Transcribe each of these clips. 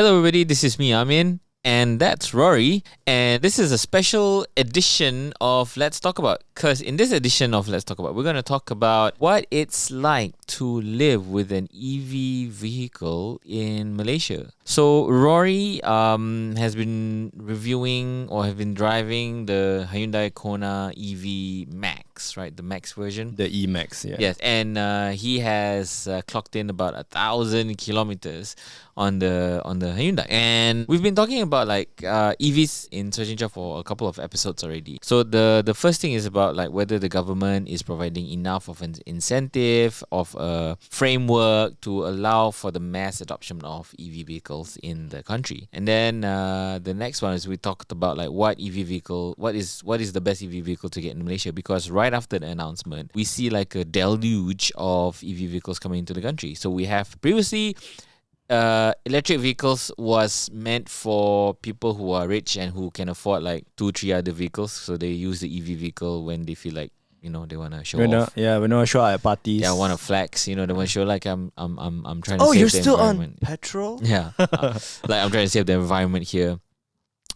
Hello everybody, this is me, Amin, and that's Rory, and this is a special edition of Let's Talk About, because in this edition of Let's Talk About, we're going to talk about what it's like to live with an EV vehicle in Malaysia. So Rory has been reviewing or have been driving the Hyundai Kona EV Max, right? The Max version. The E-Max, yeah. Yes, and he has clocked in about 1,000 kilometers on the Hyundai, and we've been talking about like EVs in ChargeEV for a couple of episodes already. So the first thing is about like whether the government is providing enough of an incentive, of a framework to allow for the mass adoption of EV vehicles in the country. And then the next one is we talked about like what is the best EV vehicle to get in Malaysia, because right after the announcement we see like a deluge of EV vehicles coming into the country. So we have previously electric vehicles was meant for people who are rich and who can afford like 2-3 other vehicles. So they use the EV vehicle when they feel like, you know, they want to show off. We want to show at parties. Yeah, want to flex. You know, they want to show like I'm trying to save you're the still environment. on petrol? Yeah, like I'm trying to save the environment here.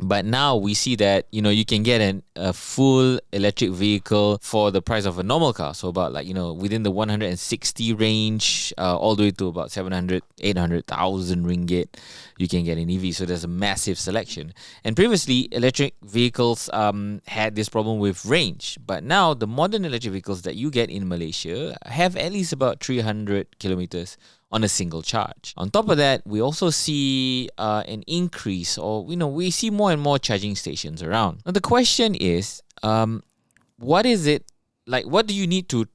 But now we see that, you know, you can get a full electric vehicle for the price of a normal car. So about like, you know, within the 160 range, all the way to about 700, 800,000 ringgit, you can get an EV. So there's a massive selection. And previously, electric vehicles had this problem with range. But now the modern electric vehicles that you get in Malaysia have at least about 300 kilometers on a single charge. On top of that, we also see an increase, or you know, we see more and more charging stations around. Now the question is, what is it like? What do you need to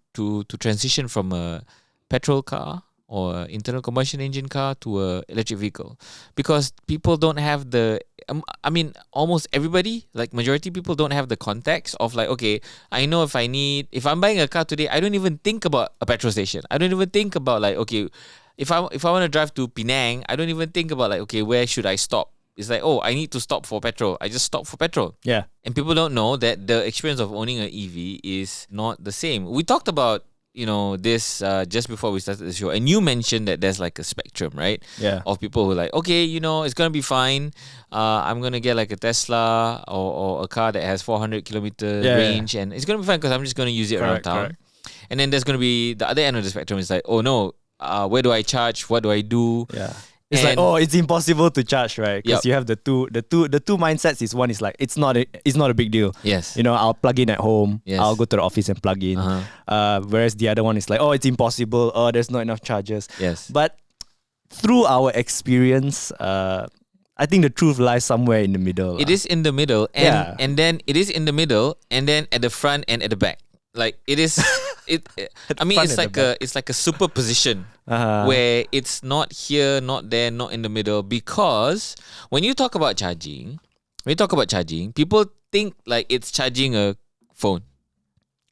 transition from a petrol car or internal combustion engine car to a electric vehicle? Because people don't have the almost everybody, like majority people, don't have the context of like, okay, I know if I'm buying a car today, I don't even think about a petrol station. I don't even think about like, okay, if I want to drive to Penang, I don't even think about like, okay, where should I stop? It's like, oh, I need to stop for petrol. I just stop for petrol. Yeah. And people don't know that the experience of owning an EV is not the same. We talked about, you know, this just before we started the show, and you mentioned that there's like a spectrum, right? Yeah. Of people who are like, okay, you know, it's gonna be fine. I'm gonna get like a Tesla or a car that has 400 kilometer range, and it's gonna be fine because I'm just gonna use it around town. Correct. And then there's gonna be the other end of the spectrum. Is like, oh no, where do I charge? What do I do? Yeah. It's like, oh, it's impossible to charge, right? Because you have the two mindsets. Is one is like, it's not a big deal. Yes. You know, I'll plug in at home. Yes. I'll go to the office and plug in. Whereas the other one is like, oh, it's impossible. Oh, there's not enough chargers. Yes. But through our experience, I think the truth lies somewhere in the middle. It is in the middle, and then it is in the middle, and then at the front and at the back. Like it is, it's like a superposition where it's not here, not there, not in the middle. Because when you talk about charging, people think like it's charging a phone.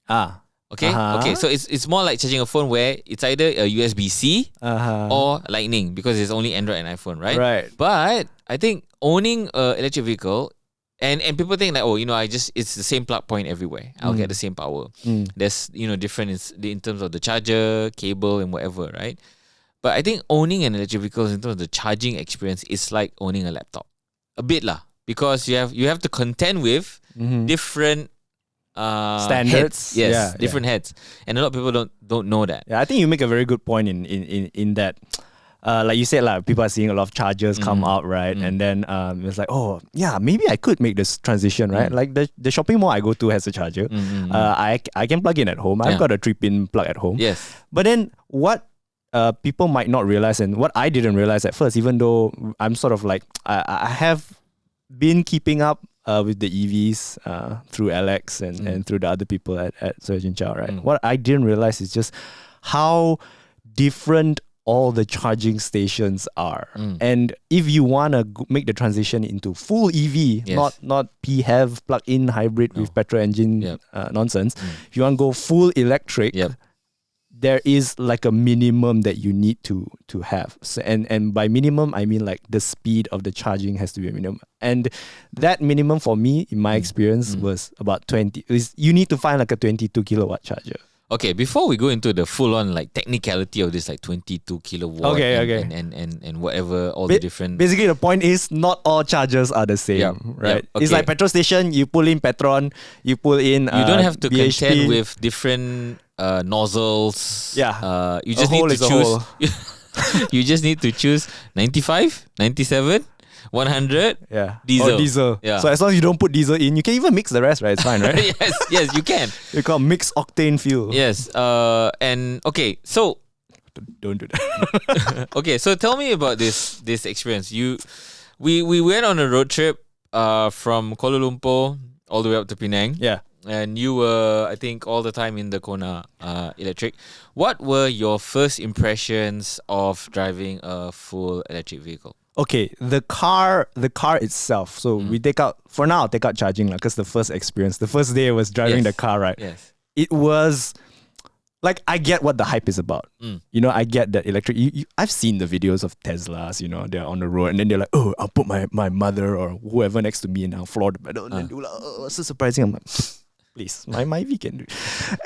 Okay. Okay. So it's more like charging a phone where it's either a USB-C or Lightning, because it's only Android and iPhone, right? Right. But I think owning an electric vehicle, and people think like, oh, you know, it's the same plug point everywhere. I'll get the same power. There's, you know, difference in terms of the charger, cable, and whatever, right? But I think owning an electric vehicle in terms of the charging experience is like owning a laptop, a bit lah, because you have to contend with different standards. Heads. Yes, different heads, and a lot of people don't know that. Yeah, I think you make a very good point in that. Like you said, like people are seeing a lot of chargers come out, right? And then it's like, oh yeah, maybe I could make this transition, right? Like the shopping mall I go to has a charger. I can plug in at home. I've got a 3-pin plug at home. Yes. But then what people might not realize, and what I didn't realize at first, even though I'm sort of like I have been keeping up with the EVs through Alex and through the other people at ChargeEV, right? What I didn't realize is just how different all the charging stations are. And if you want to make the transition into full EV, not PHEV plug-in hybrid with petrol engine nonsense, if you want to go full electric, there is like a minimum that you need to have. So, and by minimum, I mean like the speed of the charging has to be a minimum. And that minimum for me, in my experience, was about 20. You need to find like a 22 kilowatt charger. Okay, before we go into the full on like technicality of this like 22 kilowatt and whatever all the different. Basically, the point is not all chargers are the same, right? Okay. It's like petrol station. You pull in Petron, you pull in. You don't have to BHP. contend with different nozzles. Yeah, you just need to choose. You just need to choose 95, 97. 100 diesel. Or diesel. Yeah. So as long as you don't put diesel in, you can even mix the rest, right? It's fine, right? yes, you can. You call mixed octane fuel. Yes. And okay, so don't do that. okay, so tell me about this experience. We went on a road trip from Kuala Lumpur all the way up to Penang. Yeah. And you were, I think, all the time in the Kona electric. What were your first impressions of driving a full electric vehicle? Okay, the car itself. So we take out, for now, I'll take out charging because the first day I was driving the car, right? Yes. It was like, I get what the hype is about. You know, I get that electric. I've seen the videos of Teslas, you know, they're on the road and then they're like, oh, I'll put my mother or whoever next to me and I'll floor the pedal and then do like, oh, so surprising. I'm like, please, my EV can do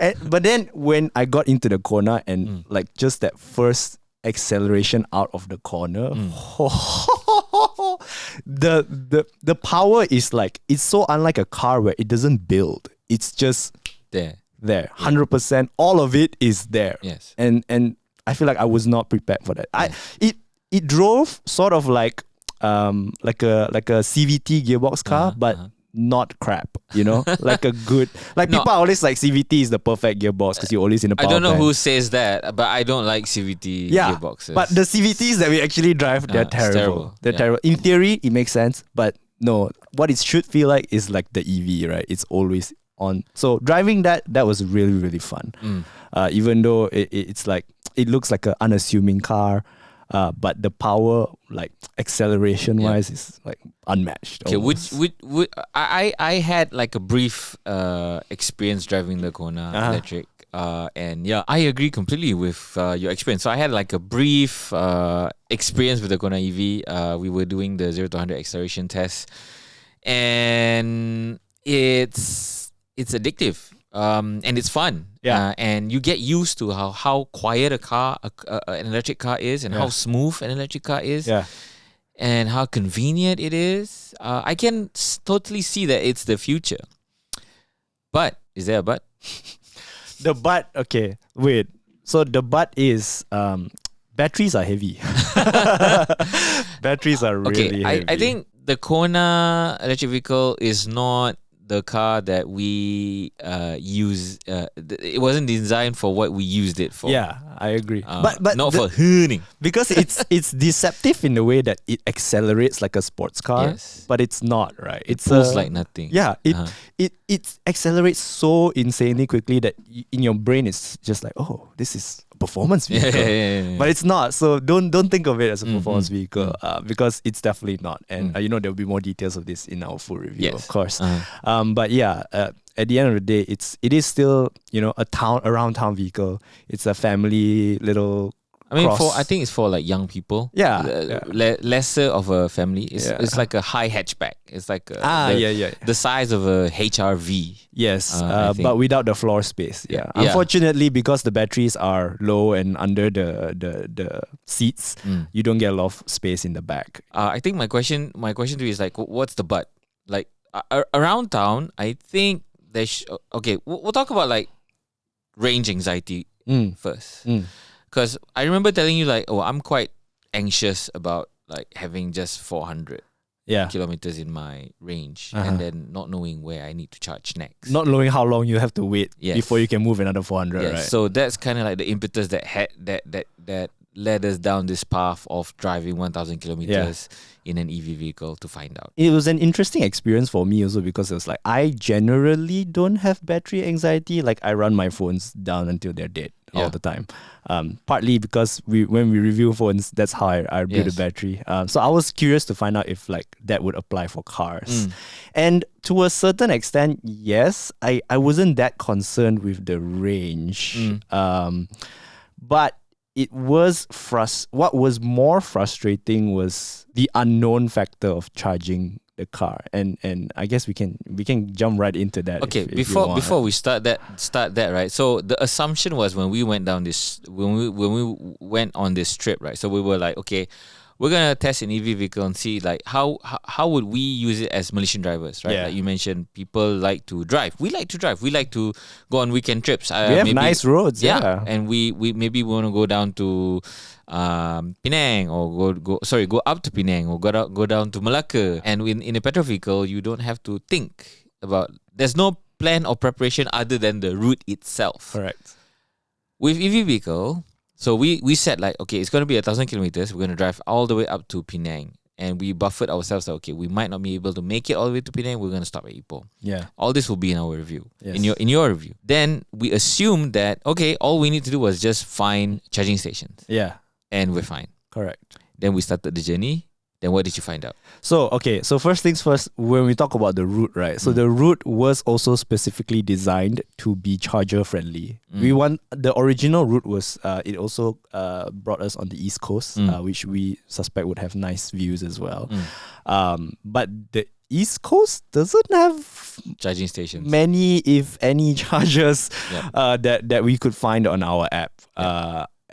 it. But then when I got into the Kona and like just that first acceleration out of the corner, the power is like, it's so unlike a car where it doesn't build. It's just there 100%. All of it is there. Yes. And I feel like I was not prepared for that. It drove sort of like a CVT gearbox car, but not crap, you know, like a good, like people are always like CVT is the perfect gearbox because you're always in a power I don't know plant. who says that, but I don't like CVT gearboxes. But the CVTs that we actually drive, they're terrible. They're terrible. In theory, it makes sense, but no, what it should feel like is like the EV, right? It's always on. So driving that was really, really fun. Even though it's like, it looks like an unassuming car. But the power, like acceleration wise, is like unmatched. Okay, would I had like a brief experience driving the Kona electric, and yeah, I agree completely with your experience. So I had like a brief experience with the Kona EV. We were doing the 0 to 100 acceleration test, and it's addictive. And it's fun. And you get used to how quiet an electric car is, and how smooth an electric car is, and how convenient it is. I can totally see that it's the future. But is there a but? The but, okay, wait. So the but is batteries are heavy. Batteries are really heavy. I think the Kona electric vehicle is not the car that we use. It wasn't designed for what we used it for. Yeah, I agree. But not for hunting. Because it's deceptive in the way that it accelerates like a sports car, but it's not, right? It pulls like nothing. Yeah, it accelerates so insanely quickly that in your brain it's just like, oh, this is a performance vehicle. But it's not. So don't think of it as a performance vehicle because it's definitely not. And you know, there'll be more details of this in our full review, of course. But yeah, at the end of the day, it is still, you know, around town vehicle. It's a family little. I think it's for like young people. Lesser of a family. It's like a high hatchback. It's like the size of a HRV. Yes, but without the floor space. Unfortunately, because the batteries are low and under the seats, you don't get a lot of space in the back. I think my question to you is like, what's the but? Like around town, I think okay, we'll talk about like range anxiety first. Because I remember telling you like, I'm quite anxious about like having just 400 kilometers in my range and then not knowing where I need to charge next. Not knowing how long you have to wait before you can move another 400, right? So that's kind of like the impetus that led us down this path of driving 1,000 kilometers in an EV vehicle to find out. It was an interesting experience for me also because it was like, I generally don't have battery anxiety. Like I run my phones down until they're dead all the time. Partly because when we review phones, that's how I build the battery. So I was curious to find out if like that would apply for cars. And to a certain extent, yes, I wasn't that concerned with the range. But it was what was more frustrating was the unknown factor of charging the car, and I guess we can jump right into that. Okay, if you want. before we start that, right? So the assumption was when we went on this trip, right? So we were like, okay, we're gonna test an EV vehicle and see like how would we use it as Malaysian drivers, right? Yeah. Like you mentioned, people like to drive. We like to drive. We like to go on weekend trips. We have nice roads, yeah. And we maybe want to go down to Penang, or go up to Penang, or go down to Malacca. And in a petrol vehicle, you don't have to think about. There's no plan or preparation other than the route itself. Correct. With EV vehicle, so we said like, okay, it's going to be 1,000 kilometers. We're going to drive all the way up to Penang. And we buffered ourselves that, okay, we might not be able to make it all the way to Penang. We're going to stop at Ipoh. Yeah. All this will be in our review. Yes. In your review. Then we assumed that, okay, all we need to do was just find charging stations. Yeah. And we're fine. Correct. Then we started the journey. Then what did you find out? So first things first, when we talk about the route, right? So the route was also specifically designed to be charger friendly. The original route was, it also brought us on the East Coast, which we suspect would have nice views as well. But the East Coast doesn't have charging stations, many, if any, chargers that we could find on our app.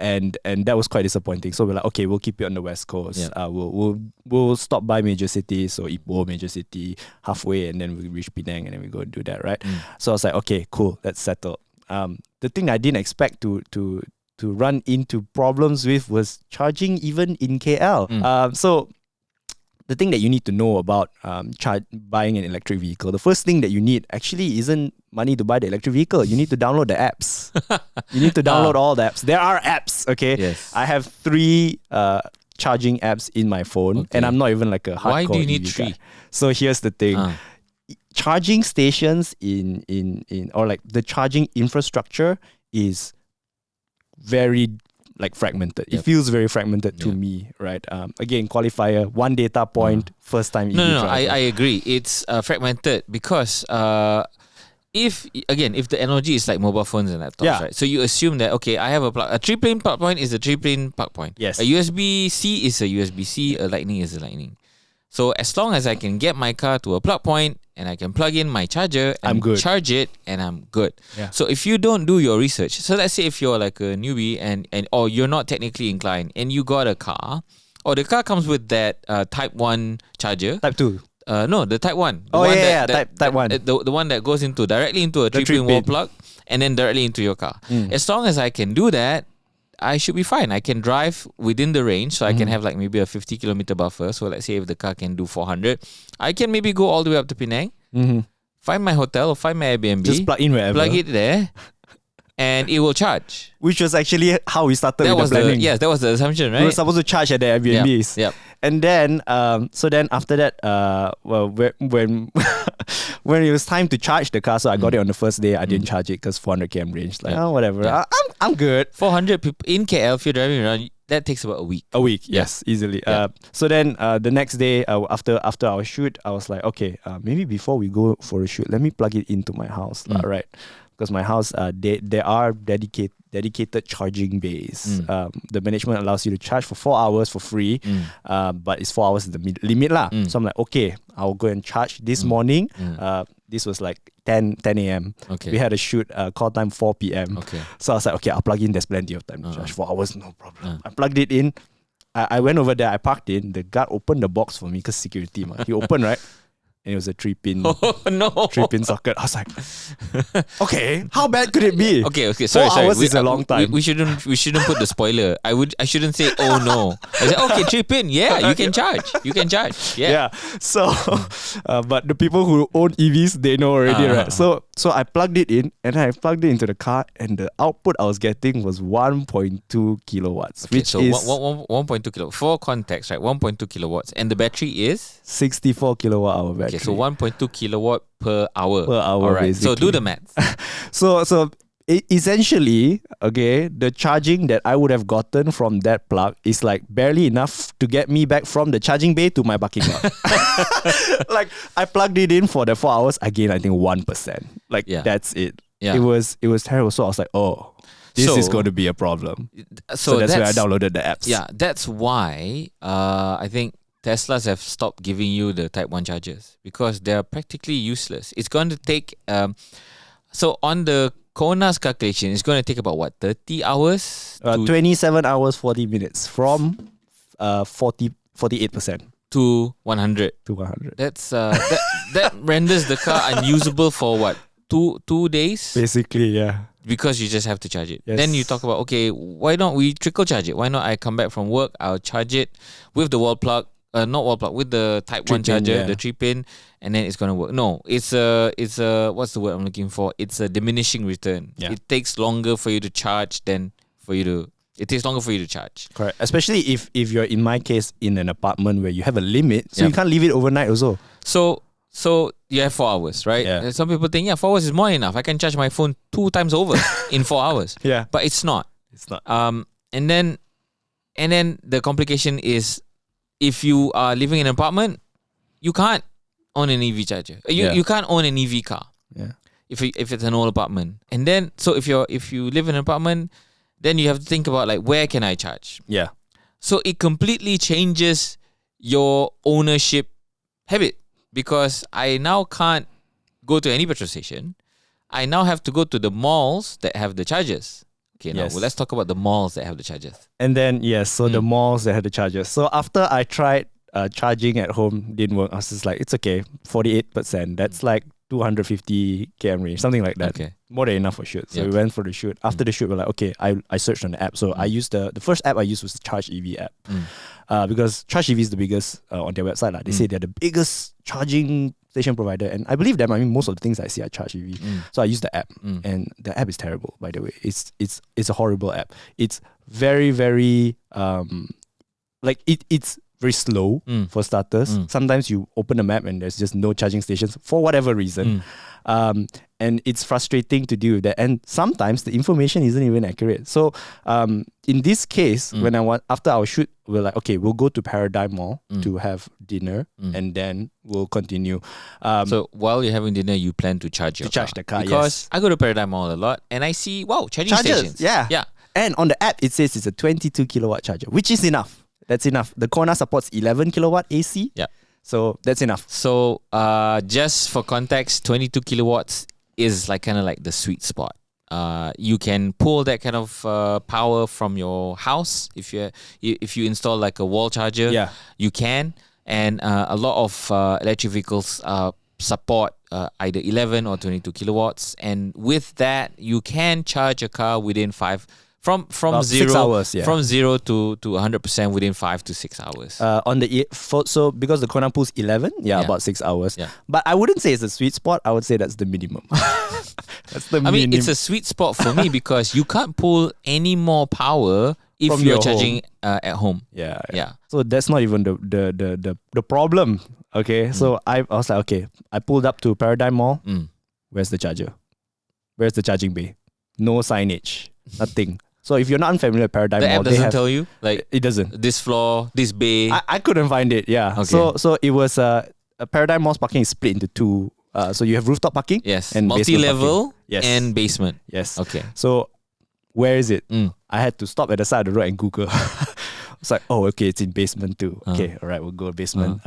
And that was quite disappointing. So we're like, okay, we'll keep it on the West Coast. Yeah. We'll stop by major cities, so Ipoh, major city, halfway, and then we reach Penang, and then we go and do that, right? So I was like, okay, cool, that's settled. The thing that I didn't expect to run into problems with was charging even in KL. So the thing that you need to know about buying an electric vehicle, the first thing that you need actually isn't money to buy the electric vehicle. You need to download the apps. You need to download all the apps. There are apps, okay? Yes. I have 3 charging apps in my phone, and I'm not even like a hardcore Why do you need EV 3? guy. So here's the thing. Charging stations in or like the charging infrastructure is very like fragmented. It feels very fragmented to me, right? Again, qualifier, 1 data point, first time EV No, driver. I agree. It's fragmented because if the analogy is like mobile phones and laptops, right? So you assume that, okay, I have a 3-pin plug point is a 3-pin plug point. Yes. A USB-C is a USB-C, a Lightning is a Lightning. So as long as I can get my car to a plug point and I can plug in my charger and charge it, and I'm good. Yeah. So if you don't do your research, so let's say if you're like a newbie and or you're not technically inclined and you got a car, or the car comes with that Type 1 charger. Type 2. No, the Type 1. Type 1. The one that goes directly into a 3-pin wall plug and then directly into your car. As long as I can do that, I should be fine. I can drive within the range, so I can have like maybe a 50 kilometer buffer. So let's say if the car can do 400, I can maybe go all the way up to Penang, find my hotel or find my Airbnb, just plug in wherever, plug it there, and it will charge. Which was actually how we started with the planning. Yes, that was the assumption, right? We were supposed to charge at the Airbnbs. Yep. And then, so then after that, when when it was time to charge the car, so I got it on the first day. I didn't charge it because 400 km range. Like, whatever. Yeah. I'm good. 400 people in KL, if you're driving around, that takes about a week. A week, yes, easily. So then the next day, after our shoot, I was like, okay, maybe before we go for a shoot, let me plug it into my house, right? Because my house, there are dedicated charging bays. The management allows you to charge for 4 hours for free, but it's 4 hours is the limit lah. So I'm like, okay, I'll go and charge this morning. This was like 10 a.m. Okay. We had a shoot, call time 4 p.m. Okay. So I was like, okay, I'll plug in. There's plenty of time to charge. 4 hours, no problem. I plugged it in. I went over there. I parked in. The guard opened the box for me because security. He opened, right? And it was a 3-pin. Oh no! 3-pin socket. I was like, okay, how bad could it be? Okay. 4 hours is a long time. We shouldn't put the spoiler. I shouldn't say, oh no. I said, okay, 3-pin. Yeah, you can charge. Yeah. So, but the people who own EVs, they know already, right? So I plugged it in, and I plugged it into the car, and the output I was getting was 1.2 kilowatts, okay, which so is 1.2 kilowatts. For context, right? 1.2 kilowatts, and the battery is 64 kilowatt hour battery. Okay, so 1.2 kilowatt per hour. All right. Basically. So do the math. So essentially, okay, the charging that I would have gotten from that plug is like barely enough to get me back from the charging bay to my parking lot. Like I plugged it in for the 4 hours. Again, I think 1%. Like that's it. Yeah. It was terrible. So I was like, oh. this is going to be a problem. So that's where I downloaded the apps. Yeah, that's why I think Teslas have stopped giving you the Type 1 chargers because they're practically useless. It's going to take... so on the Kona's calculation, it's going to take about 30 hours? 27 hours, 40 minutes from 48%. To 100. To 100. That's that renders the car unusable for two days? Basically, yeah. Because you just have to charge it. Yes. Then you talk about, okay, why don't we trickle charge it? Why not I come back from work, I'll charge it with the wall plug, not wall plug, with the Type 1 charger, the 3-pin, and then it's going to work. No, it's a what's the word I'm looking for? It's a diminishing return. Yeah. It takes longer for you to charge than for you to... It takes longer for you to charge. Correct. Especially if you're, in my case, in an apartment where you have a limit, so you can't leave it overnight also. So you have 4 hours, right? Yeah. Some people think, 4 hours is more than enough. I can charge my phone 2 times over in 4 hours. Yeah. But it's not. It's not. And then the complication is if you are living in an apartment, you can't own an EV charger. You can't own an EV car. Yeah. If it's an old apartment. And then so if you live in an apartment, then you have to think about like, where can I charge? Yeah. So it completely changes your ownership habit because I now can't go to any petrol station. I now have to go to the malls that have the chargers. Okay, now let's talk about the malls that have the chargers. And then, the malls that have the chargers. So after I tried charging at home, didn't work. I was just like, it's okay, 48%. That's like 250 km range, something like that. Okay. More than enough for shoot. So we went for the shoot. After the shoot, we're like, okay, I searched on the app. So I used the first app I used was the ChargeEV app. Because ChargeEV is the biggest on their website. They say they're the biggest charging station provider. And I believe them. I mean, most of the things I see are ChargeEV. So I use the app. And the app is terrible, by the way. It's a horrible app. It's very, very, it's very slow for starters. Sometimes you open the map and there's just no charging stations for whatever reason. And it's frustrating to deal with that. And sometimes the information isn't even accurate. So in this case, after our shoot, we're like, okay, we'll go to Paradigm Mall to have dinner and then we'll continue. So while you're having dinner, you plan to charge your car. The car, because I go to Paradigm Mall a lot and I see, charging stations. Yeah. And on the app, it says it's a 22 kilowatt charger, which is enough. That's enough. The Kona supports 11 kilowatt AC. Yeah. So that's enough. So just for context, 22 kilowatts is kind of like the sweet spot. You can pull that kind of power from your house if you install like a wall charger. Yeah. You can. And a lot of electric vehicles support either 11 or 22 kilowatts. And with that, you can charge a car within from about 0 6 hours, from 0 to 100% within 5 to 6 hours. So because the Kona pulls 11, about 6 hours. Yeah. But I wouldn't say it's a sweet spot. I would say that's the minimum. I mean, it's a sweet spot for me because you can't pull any more power if from you're your charging at home. Yeah. Yeah. So that's not even the problem. Okay. So I was like, okay, I pulled up to Paradigm Mall. Where's the charger? Where's the charging bay? No signage. Nothing. So if you're not unfamiliar with Paradigm Mall, the app doesn't tell you? It doesn't. This floor, this bay. I couldn't find it. Yeah. Okay. So it was a Paradigm Mall's parking is split into two. So you have rooftop parking. Yes. And multi-level. Yes. And basement. Yes. Okay. So where is it? I had to stop at the side of the road and Google. It's like, oh, okay, it's in basement too. Okay, all right, we'll go basement.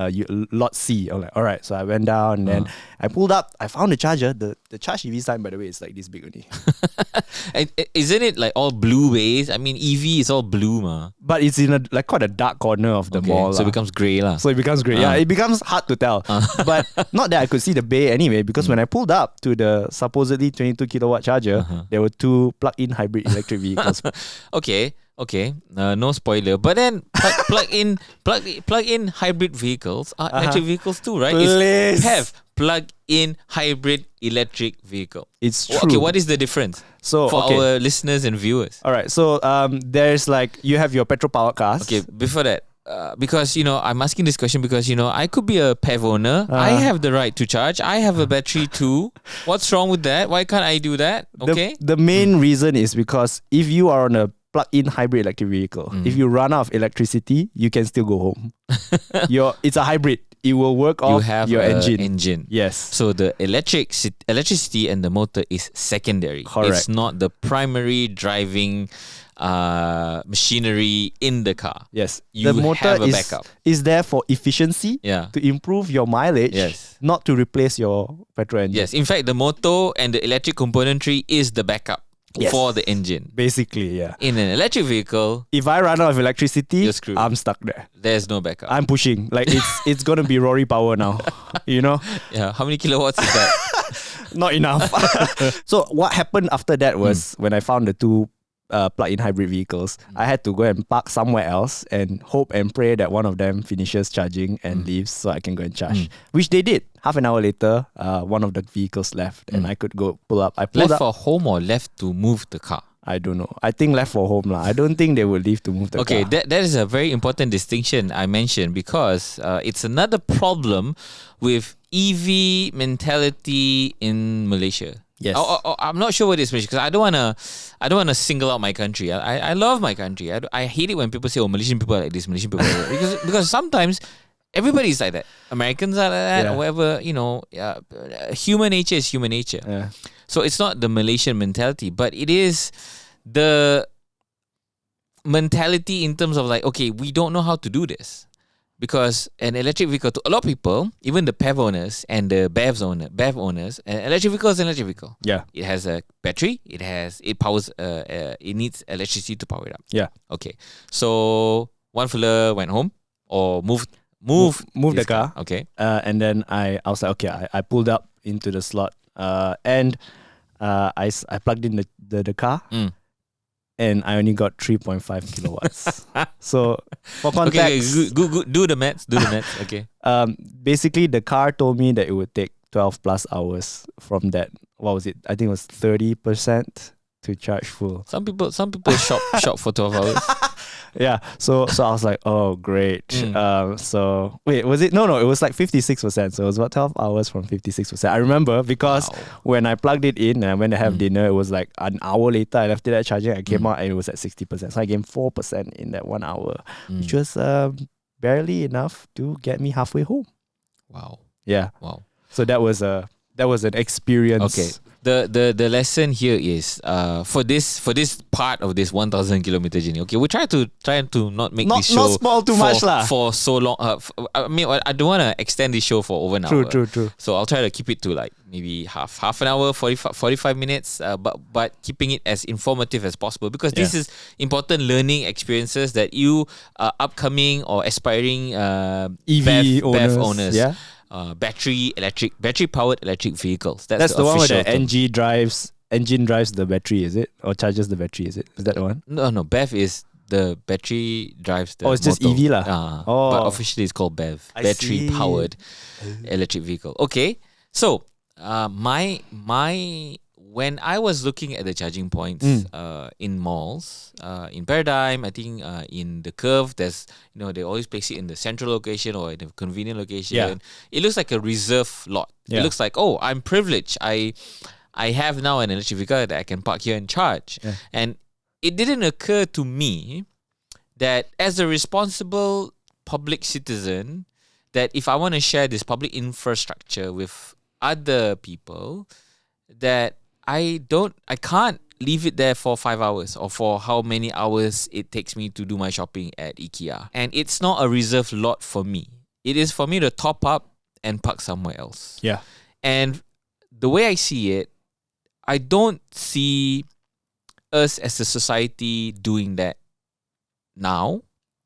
Lot C. I'm like, all right. So I went down and then I pulled up. I found the charger. The ChargeEV sign, by the way, is like this big only. And isn't it like all blue base? I mean, EV is all blue, ma. But it's in quite a dark corner of the mall. So it becomes grey, lah. So it becomes grey. Yeah, it becomes hard to tell. But not that I could see the bay anyway, because when I pulled up to the supposedly 22 kilowatt charger, there were two plug-in hybrid electric vehicles. Okay, no spoiler. But then plug-in hybrid vehicles are electric vehicles too, right? Please. Have plug-in hybrid electric vehicle. It's true. Okay, what is the difference for our listeners and viewers? All right, so there's you have your petrol powered cars. Okay, before that, because I'm asking this question because I could be a PEV owner. I have the right to charge. I have a battery too. What's wrong with that? Why can't I do that? Okay. The main reason is because if you are on a plug-in hybrid electric vehicle, if you run out of electricity, you can still go home. It's a hybrid. it will work You off have your a engine. Yes. So the electricity and the motor is secondary. Correct. It's not the primary driving machinery in the car. Yes. You the motor have a backup. is there for efficiency, Yeah. to improve your mileage, Yes. not to replace your petrol engine. Yes. In fact, the motor and the electric componentry is the backup Yes. for the engine. Basically, yeah. In an electric vehicle, If I run out of electricity, You're screwed. I'm stuck there. there's no backup. I'm pushing. Like it's gonna be Rory power now. You know? Yeah. How many kilowatts is that? Not enough. So what happened after that was when I found the two plug-in hybrid vehicles, I had to go and park somewhere else and hope and pray that one of them finishes charging and leaves so I can go and charge. Which they did. Half an hour later, one of the vehicles left and I could go pull up. I pulled Left up. for home or left to move the car? I don't know. I think left for home lah. I don't think they would leave to move the Okay, car. that is a very important distinction I mentioned because it's another problem with EV mentality in Malaysia. Yes. I'm not sure what it is because I don't wanna single out my country. I love my country. I hate it when people say, "Oh, Malaysian people are like this, Malaysian people are like that." because sometimes everybody's like that. Americans are like that, Yeah. or whatever. You know, human nature is human nature. Yeah. So it's not the Malaysian mentality, but it is the mentality in terms of like, okay, we don't know how to do this. Because an electric vehicle, to a lot of people, even the PEV owners and the BEV owners, an electric vehicle is an electric vehicle. Yeah. It has a battery. It powers. It needs electricity to power it up. Yeah. Okay. So one fella went home or moved the his car. Okay. And then I was like, okay, I pulled up into the slot. And I plugged in the car. And I only got 3.5 kilowatts. So for context, Okay. Good. Do the maths. Okay. basically the car told me that it would take 12 plus hours from that. What was it? I think it was 30% to charge full. Some people shop for 12 hours. Yeah. So I was like, oh great. So wait, was it? No, it was like 56%. So it was about 12 hours from 56%. I remember because when I plugged it in and I went to have dinner, it was like an hour later. I left it at charging. I came out and it was at 60%. So I gained 4% in that 1 hour, which was barely enough to get me halfway home. Wow. Yeah. Wow. So that was an experience. Okay. The lesson here is for this part of this 1,000 kilometer journey. Okay, we try to not make this show not spoil too much lah. for so long. I mean, I don't want to extend this show for over an hour. True. So I'll try to keep it to like maybe half an hour, 45 minutes. But keeping it as informative as possible because this is important learning experiences that you upcoming or aspiring EV BEV owners. owners. Yeah. Battery powered electric vehicles. That's the one where the official term. engine drives the battery, is it? Or charges the battery, is it? Is that the one? No. BEV is the battery drives the. Oh, it's just motor. EV lah. But officially it's called BEV, I battery see. powered electric vehicle. Okay, so my when I was looking at the charging points in malls, in Paradigm, I think in the Curve, there's they always place it in the central location or in a convenient location. Yeah. It looks like a reserve lot. Yeah. It looks like, oh, I'm privileged. I have now an electric vehicle that I can park here and charge. Yeah. And it didn't occur to me that as a responsible public citizen, that if I want to share this public infrastructure with other people, that I can't leave it there for 5 hours or for how many hours it takes me to do my shopping at IKEA. And it's not a reserved lot for me. It is for me to top up and park somewhere else. Yeah. And the way I see it, I don't see us as a society doing that now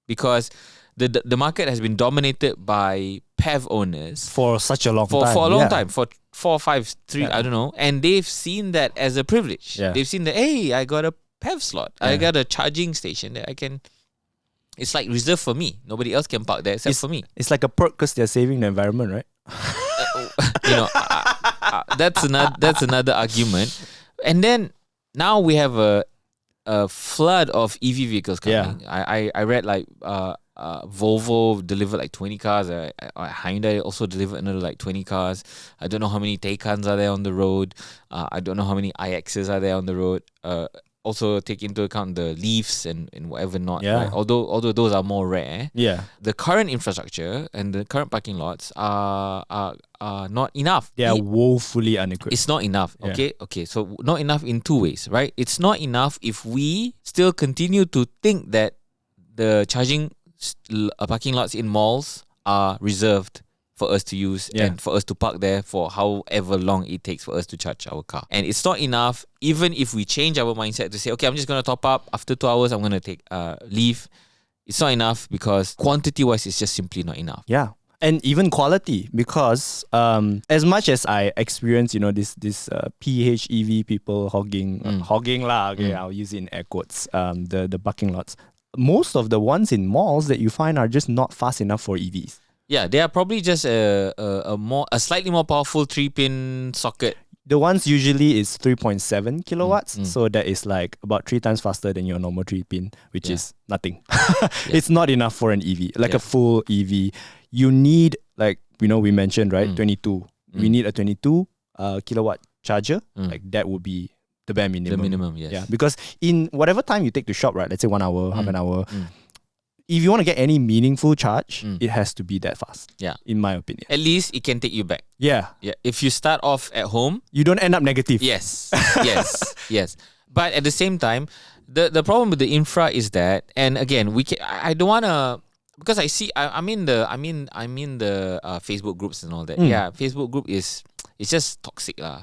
because the market has been dominated by PEV owners For such a long for time. a long Yeah. time, for 4, 5, 3, I don't know, and they've seen that as a privilege. Yeah. They've seen that, hey, I got a PEV slot, I Yeah. got a charging station that I can. It's like reserved for me. Nobody else can park there except for me. It's like a perk because they're saving the environment, right? That's another argument. And then now we have a flood of EV vehicles coming. I read like Volvo delivered like 20 cars. Hyundai also delivered another like 20 cars. I don't know how many Taycans are there on the road. I don't know how many iXs are there on the road. also take into account the leaves and whatever not. Yeah. Right? Although those are more rare. Yeah. The current infrastructure and the current parking lots are not enough. They are woefully unequipped. It's not enough. Yeah. Okay. So not enough in two ways, right? It's not enough if we still continue to think that the parking lots in malls are reserved for us to use and for us to park there for however long it takes for us to charge our car. And it's not enough, even if we change our mindset to say, okay, I'm just going to top up. After 2 hours, I'm going to take leave. It's not enough because quantity-wise, it's just simply not enough. Yeah. And even quality, because as much as I experience, this PHEV people hogging lah. Okay, I'll use it in air quotes. The parking lots. Most of the ones in malls that you find are just not fast enough for EVs. Yeah, they are probably just a slightly more powerful 3-pin socket. The ones usually is 3.7 kilowatts, so that is like about 3 times faster than your normal 3-pin, which is nothing. It's not enough for an EV, like a full EV. You need, like we mentioned, right, 22. We need a 22 kilowatt charger. Like that would be the bare minimum. The minimum, yes. Yeah, because in whatever time you take to shop, right, let's say 1 hour, half an hour. If you want to get any meaningful charge, it has to be that fast. Yeah, in my opinion. At least it can take you back. Yeah. If you start off at home, you don't end up negative. Yes. But at the same time, the problem with the infra is that, and again, I don't want to, because I see I'm in the Facebook groups and all that. Yeah, Facebook group it's just toxic lah.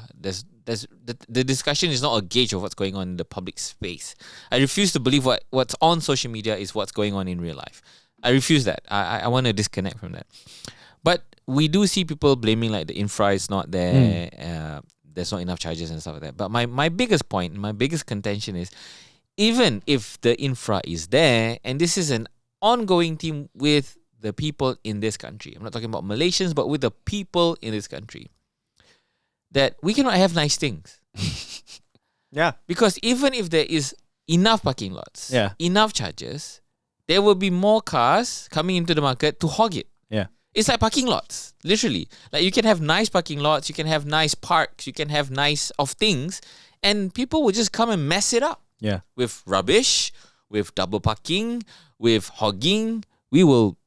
The discussion is not a gauge of what's going on in the public space. I refuse to believe what's on social media is what's going on in real life. I refuse that. I want to disconnect from that. But we do see people blaming like the infra is not there. There's not enough charges and stuff like that. But my biggest point, my biggest contention is, even if the infra is there, and this is an ongoing theme with the people in this country. I'm not talking about Malaysians, but with the people in this country. That we cannot have nice things. Yeah. Because even if there is enough parking lots, enough charges, there will be more cars coming into the market to hog it. Yeah. It's like parking lots, literally. Like you can have nice parking lots, you can have nice parks, you can have nice of things, and people will just come and mess it up. Yeah. With rubbish, with double parking, with hogging. We will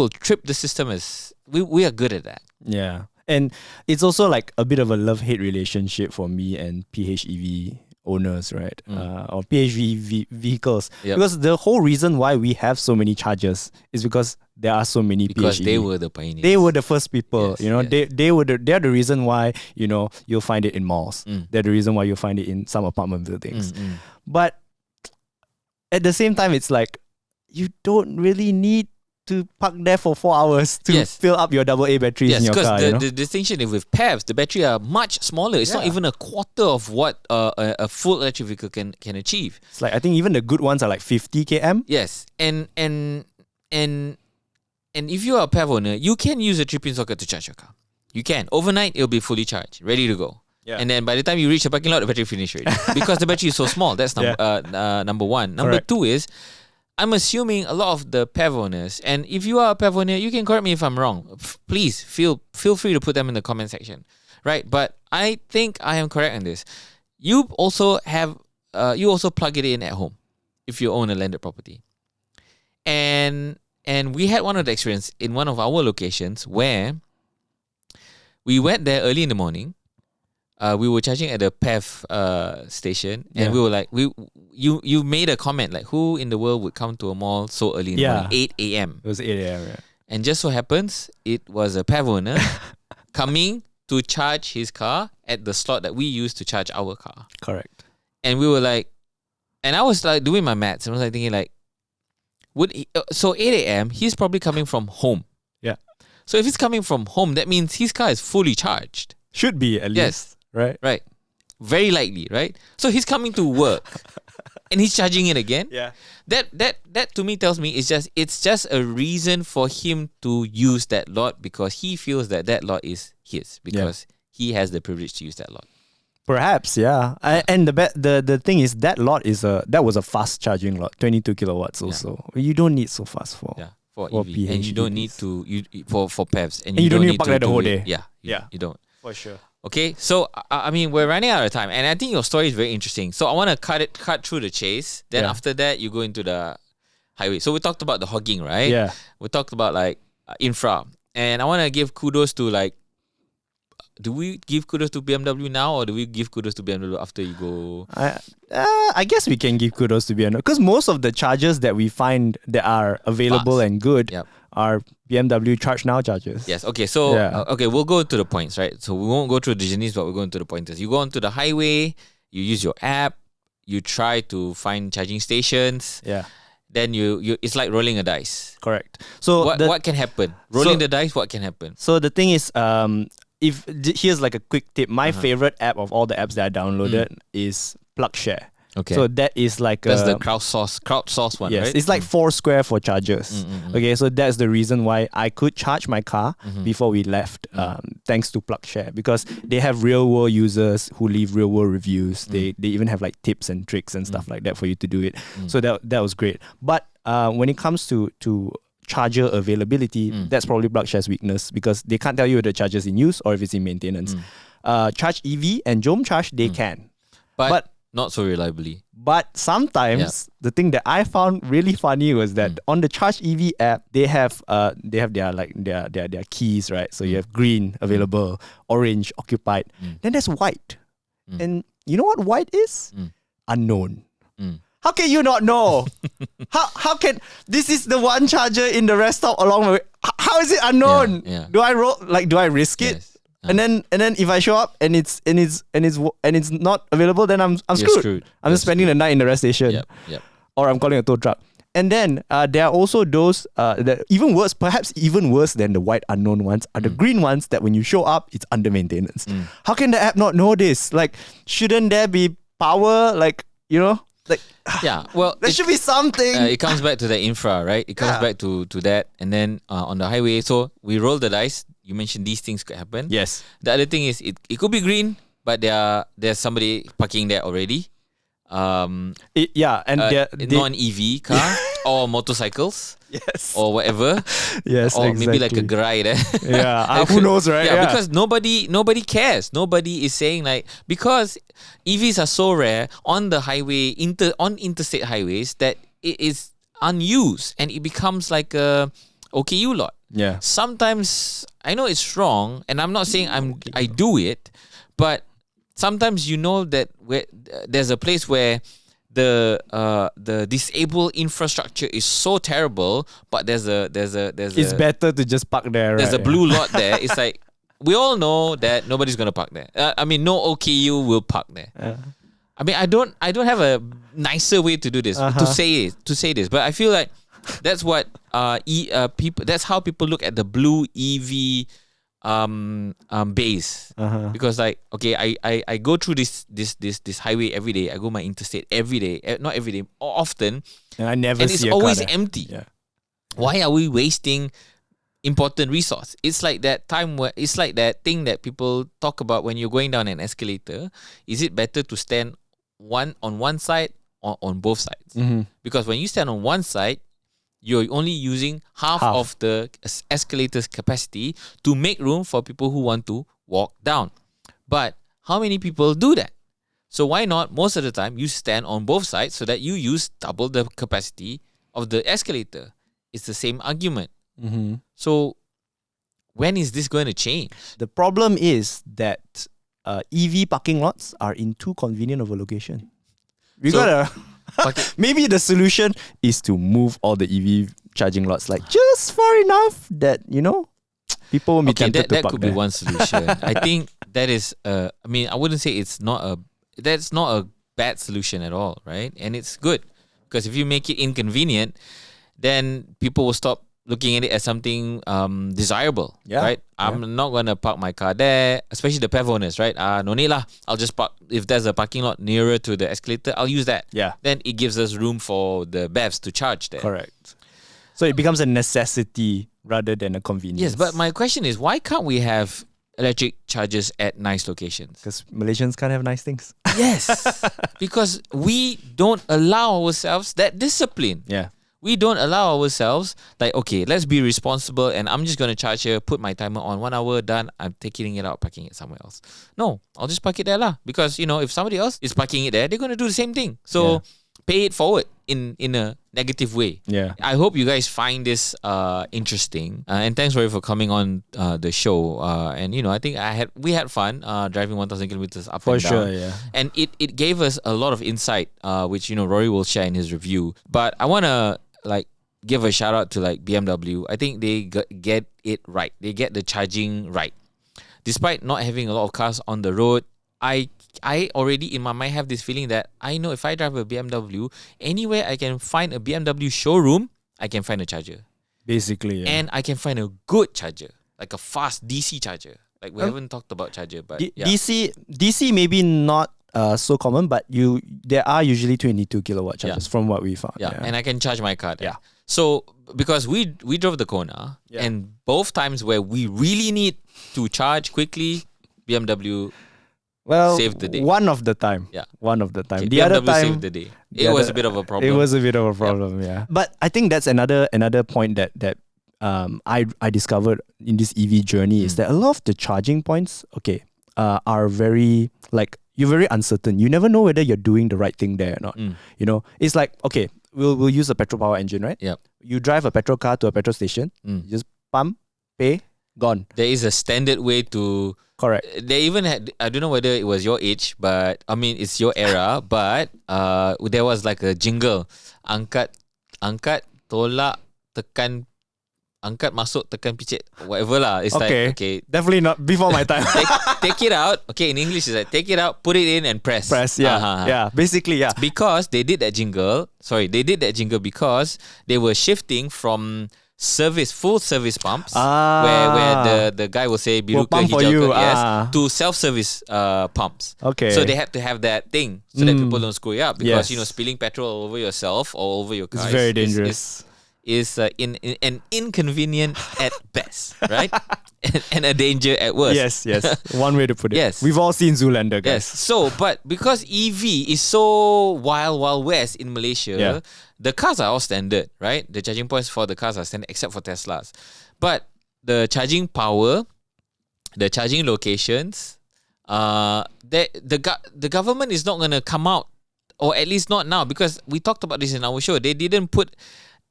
trip the system as we are good at that. Yeah. And it's also like a bit of a love-hate relationship for me and PHEV owners, right? Or PHEV vehicles. Yep. Because the whole reason why we have so many chargers is because there are so many because PHEV. They were the pioneers. They were the first people. Yes, they're the reason why, you'll find it in malls. They're the reason why you'll find it in some apartment buildings. But at the same time, it's like you don't really need to park there for 4 hours to fill up your AA batteries in your car. Yes, because the distinction is with PEVs, the battery are much smaller. It's not even a quarter of what a full electric vehicle can achieve. It's like, I think even the good ones are like 50 km. Yes, and if you are a PEV owner, you can use a 3-pin socket to charge your car. You can. Overnight, it'll be fully charged, ready to go. Yeah. And then by the time you reach the parking lot, the battery finished already. Because the battery is so small. That's number one. Number two is, I'm assuming a lot of the PEV owners, and if you are a PEV owner, you can correct me if I'm wrong. Please feel free to put them in the comment section, right? But I think I am correct on this. You also plug it in at home if you own a landed property, and we had one of the experience in one of our locations where we went there early in the morning. We were charging at the PEV station, and we were like, you made a comment like, who in the world would come to a mall so early in the morning, 8 a.m. It was 8 a.m. Yeah. And just so happens, it was a PEV owner coming to charge his car at the slot that we used to charge our car. Correct. And we were like, and I was like doing my maths, and I was like thinking like, so 8 a.m. he's probably coming from home. Yeah. So if he's coming from home, that means his car is fully charged. Should be at least. Yes. Right. Very likely, right? So he's coming to work and he's charging it again. Yeah. That to me tells me it's just a reason for him to use that lot because he feels that lot is his because he has the privilege to use that lot. Perhaps, yeah. And the thing is that lot that was a fast charging lot, 22 kilowatts also. You don't need so fast for EV. And you don't need to for PEVs and you don't need to park there the whole day. You don't. For sure. Okay, so I mean we're running out of time, and I think your story is very interesting. So I want to cut through the chase. Then after that, you go into the highway. So we talked about the hogging, right? Yeah. We talked about like infra, and I want to give kudos to like. Do we give kudos to BMW now, or do we give kudos to BMW after you go? I guess we can give kudos to BMW because most of the chargers that we find that are available Fast. and good Yep. are BMW Charge Now chargers. Yes. Okay. So okay, we'll go to the points, right? So we won't go through the journeys, but we'll go into the pointers. You go onto the highway. You use your app. You try to find charging stations. Yeah. Then you it's like rolling a dice. Correct. So What can happen? Rolling the dice. What can happen? So the thing is, here's like a quick tip. My favorite app of all the apps that I downloaded is PlugShare. Okay. So that is like that's the crowdsource one, yes, right? it's like Foursquare for chargers. Okay, so that's the reason why I could charge my car before we left, thanks to PlugShare, because they have real world users who leave real world reviews. They even have like tips and tricks and stuff like that for you to do it. So that was great. But when it comes to charger availability, that's probably PlugShare's weakness because they can't tell you if the charger's in use or if it's in maintenance. ChargeEV and Jom Charge, they can. But not so reliably. But sometimes the thing that I found really funny was that on the ChargeEV app, they have their keys, right? So you have green available, orange occupied. Then there's white. And you know what white is? Unknown. How can you not know? How can this is the one charger in the rest stop along the way? How is it unknown? Do I risk it? Yes. And then if I show up and it's not available, then I'm screwed. I'm just spending the night in the rest station. Yep. Or I'm calling a tow truck. And then there are also those that perhaps even worse than the white unknown ones are the green ones that when you show up, it's under maintenance. How can the app not know this? Like, shouldn't there be power? Like, well, there should be something. It comes back to the infra, right? It comes back to that. And then on the highway, so we roll the dice. You mentioned these things could happen. Yes. The other thing is it could be green, but there's somebody parking there already. Non-EV car or motorcycles. Yes. Or whatever. Yes, or exactly. maybe like a garage there. Yeah. Who knows, right? Yeah, because nobody cares. Nobody is saying like, because EVs are so rare on the highway, on interstate highways, that it is unused and it becomes like a OKU lot. Yeah. Sometimes I know it's wrong, and I'm not saying I do it, but sometimes that there's a place where the disabled infrastructure is so terrible, but it's better to just park there. There's a blue lot there. It's like we all know that nobody's gonna park there. No OKU will park there. I mean, I don't have a nicer way to do this to say this, but I feel like that's what people. That's how people look at the blue EV base, because like, okay, I go through this highway every day. I go my interstate every day, not every day, often, and I never see it's a always car there. empty. Yeah. Why are we wasting important resource? It's like that thing that people talk about when you're going down an escalator. Is it better to stand on one side or on both sides? Because when you stand on one side, you're only using half of the escalator's capacity to make room for people who want to walk down. But how many people do that? So why not, most of the time, you stand on both sides so that you use double the capacity of the escalator? It's the same argument. So when is this going to change? The problem is that EV parking lots are in too convenient of a location. Maybe the solution is to move all the EV charging lots like just far enough that people will be tempted to that park could there. be one solution. I think that is I wouldn't say that's not a bad solution at all, right? And it's good, because if you make it inconvenient, then people will stop looking at it as something desirable, right? I'm not going to park my car there, especially the PEV owners, right? No need lah. I'll just park. If there's a parking lot nearer to the escalator, I'll use that. Yeah. Then it gives us room for the BEVs to charge there. Correct. So it becomes a necessity rather than a convenience. Yes, but my question is, why can't we have electric chargers at nice locations? Because Malaysians can't have nice things. Yes. Because we don't allow ourselves that discipline. Yeah. We don't allow ourselves like, okay, let's be responsible and I'm just going to charge here, put my timer on, 1 hour, done, I'm taking it out, parking it somewhere else. No, I'll just park it there lah. Because, if somebody else is parking it there, they're going to do the same thing. So pay it forward in a negative way. Yeah. I hope you guys find this interesting. And thanks, Rory, for coming on the show. And I think we had fun driving 1,000 kilometers up For and down. sure, yeah. And it gave us a lot of insight, which Rory will share in his review. But I want to give a shout out to BMW. I think they get it right. They get the charging right. Despite not having a lot of cars on the road, I already in my mind have this feeling that I know if I drive a BMW, anywhere I can find a BMW showroom, I can find a charger. Basically, yeah. And I can find a good charger, like a fast DC charger. Like we haven't talked about charger, but DC maybe not so common, but there are usually 22 kilowatt chargers from what we found. Yeah, and I can charge my car there. Yeah. So because we drove the Kona, and both times where we really need to charge quickly, BMW saved the day. One of the time. Yeah. One of the time. Okay, The BMW other time saved the day. It was a bit of a problem. It was a bit of a problem, yeah. But I think that's another point that I discovered in this EV journey is that a lot of the charging points, are very you're very uncertain. You never know whether you're doing the right thing there or not. It's like, we'll use a petrol power engine, right? Yep. You drive a petrol car to a petrol station, you just pump, pay, gone. There is a standard way to... Correct. They even had, I don't know whether it was your age, but I mean, it's your era, but there was like a jingle. Angkat, tolak, tekan, angkat, masuk, tekan, picit, whatever lah. It's like, okay. Definitely not before my time. Take it out. Okay, in English, it's like, take it out, put it in and press. Yeah. Yeah, basically, yeah. Because they did that jingle because they were shifting from full service pumps where the guy will say biru ke hijau ke, to self-service pumps. Okay. So they had to have that thing so that people don't screw you up because spilling petrol all over yourself or over your car is very dangerous. Is an inconvenient at best, right? and a danger at worst. Yes. One way to put it. Yes. We've all seen Zoolander, guys. Yes. So, but because EV is so wild west in Malaysia, the cars are all standard, right? The charging points for the cars are standard except for Teslas. But the charging power, the charging locations, the government is not going to come out, or at least not now, because we talked about this in our show. They didn't put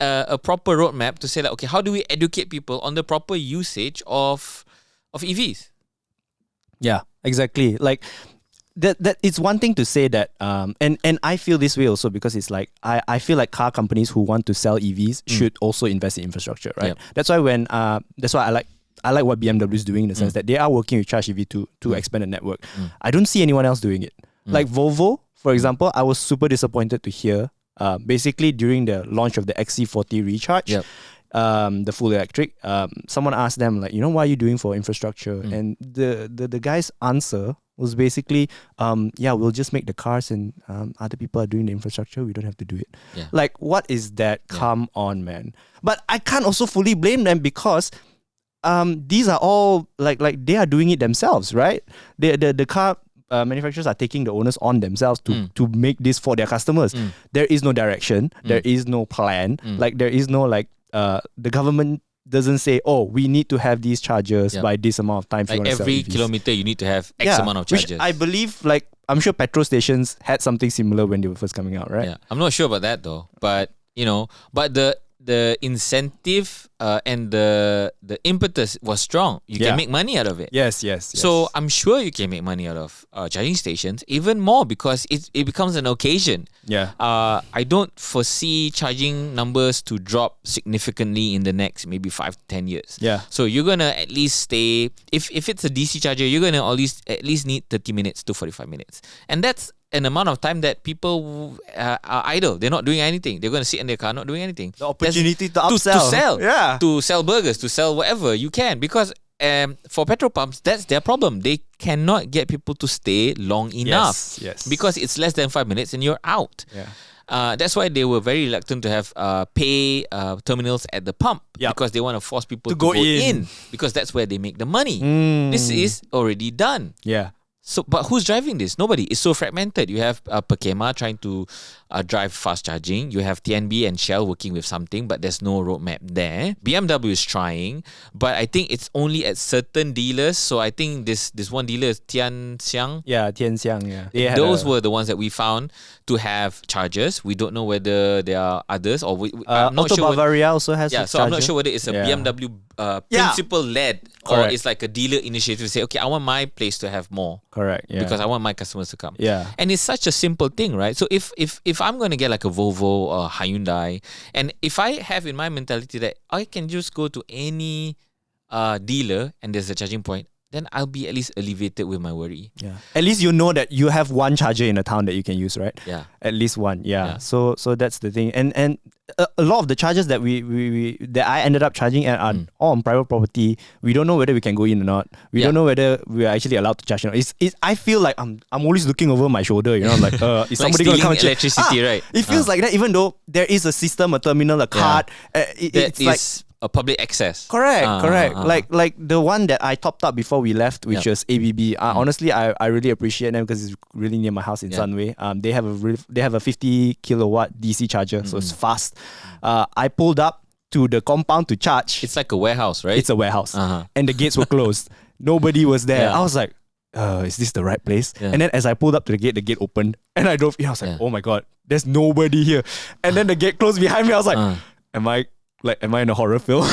a proper roadmap to say like, okay, how do we educate people on the proper usage of EVs? Yeah, exactly. Like that it's one thing to say that and I feel this way also because it's like I feel like car companies who want to sell EVs should also invest in infrastructure, right? That's why I like what BMW is doing in the sense that they are working with ChargeEV to expand the network. I don't see anyone else doing it. Like Volvo, for example, I was super disappointed to hear basically during the launch of the XC40 Recharge, the full electric, someone asked them like, what are you doing for infrastructure? And the guy's answer was basically, we'll just make the cars and other people are doing the infrastructure. We don't have to do it. Like, what is that? Come on, man. But I can't also fully blame them because these are all like they are doing it themselves, right? The car manufacturers are taking the onus on themselves to make this for their customers. There is no direction. There is no plan. Like there is no the government doesn't say, oh, we need to have these chargers by this amount of time. Like every kilometer you need to have X amount of chargers. Which I believe, I'm sure petrol stations had something similar when they were first coming out, right? Yeah, I'm not sure about that though. But but the incentive and the impetus was strong. You can make money out of it. Yes. So I'm sure you can make money out of charging stations even more because it becomes an occasion. Yeah. I don't foresee charging numbers to drop significantly in the next maybe 5 to 10 years. Yeah. So you're gonna at least stay. If it's a DC charger, you're gonna at least need 30 minutes to 45 minutes, and that's an amount of time that people are idle. They're not doing anything. They're going to sit in their car, not doing anything. The opportunity to upsell. To sell. Yeah. To sell burgers, to sell whatever you can. Because for petrol pumps, that's their problem. They cannot get people to stay long enough. Yes. Because it's less than 5 minutes and you're out. Yeah. That's why they were very reluctant to have pay terminals at the pump. Yep. Because they want to force people to go in. Because that's where they make the money. This is already done. Yeah. So, but who's driving this? Nobody. It's so fragmented. You have Perkema trying to drive fast charging. You have TNB and Shell working with something, but there's no roadmap there. BMW is trying, but I think it's only at certain dealers. So I think this one dealer is Tianxiang. Yeah, Tianxiang. Yeah, Those were the ones that we found to have chargers. We don't know whether there are others, or I'm not Auto sure. Bavaria also has. Yeah, a so charger. I'm not sure whether it's a BMW principal led, or Correct. it's like a dealer initiative to say, okay, I want my place to have more. Correct. Yeah. Because I want my customers to come. Yeah. And it's such a simple thing, right? So if I'm going to get like a Volvo or Hyundai, and if I have in my mentality that I can just go to any dealer and there's a charging point, then I'll be at least alleviated with my worry. Yeah. At least you know that you have one charger in a town that you can use, right? Yeah. At least one. Yeah. So that's the thing. And a lot of the chargers that that I ended up charging at are all on private property. We don't know whether we can go in or not. We don't know whether we are actually allowed to charge or not. I feel like I'm always looking over my shoulder, you know, like is somebody like gonna come and check? electricity, right? It feels like that, even though there is a system, a terminal, a card. It's like a public access. correct. Like the one that I topped up before we left, which was ABB. Honestly, I really appreciate them because it's really near my house in Sunway. They have a 50 kilowatt DC charger, so it's fast. I pulled up to the compound to charge. It's like a warehouse, right? It's a warehouse, and the gates were closed. Nobody was there. I was like, is this the right place? And then as I pulled up to the gate opened, and I drove in. I was like, oh my god, there's nobody here. And then the gate closed behind me. I was like, am I in a horror film?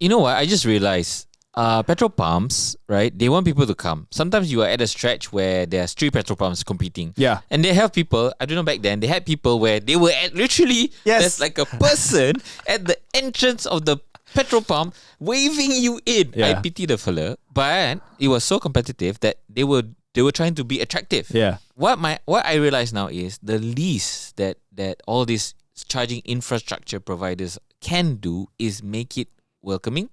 You know what? I just realized petrol pumps, right? They want people to come. Sometimes you are at a stretch where there's 3 petrol pumps competing. Yeah. And they have people, I don't know back then, they had people where they were at literally, there's like a person at the entrance of the petrol pump waving you in. I pity the fella. But it was so competitive that they were trying to be attractive. Yeah. What I realize now is the least that all these charging infrastructure providers can do is make it welcoming.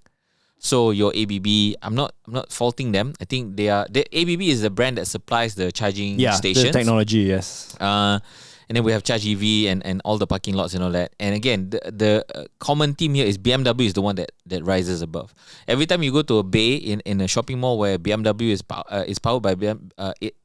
So your ABB, I'm not faulting them. I think the ABB is the brand that supplies the charging stations. The technology, yes. And then we have ChargeEV and all the parking lots and all that. And again, the common theme here is BMW is the one that rises above. Every time you go to a bay in a shopping mall where BMW is powered by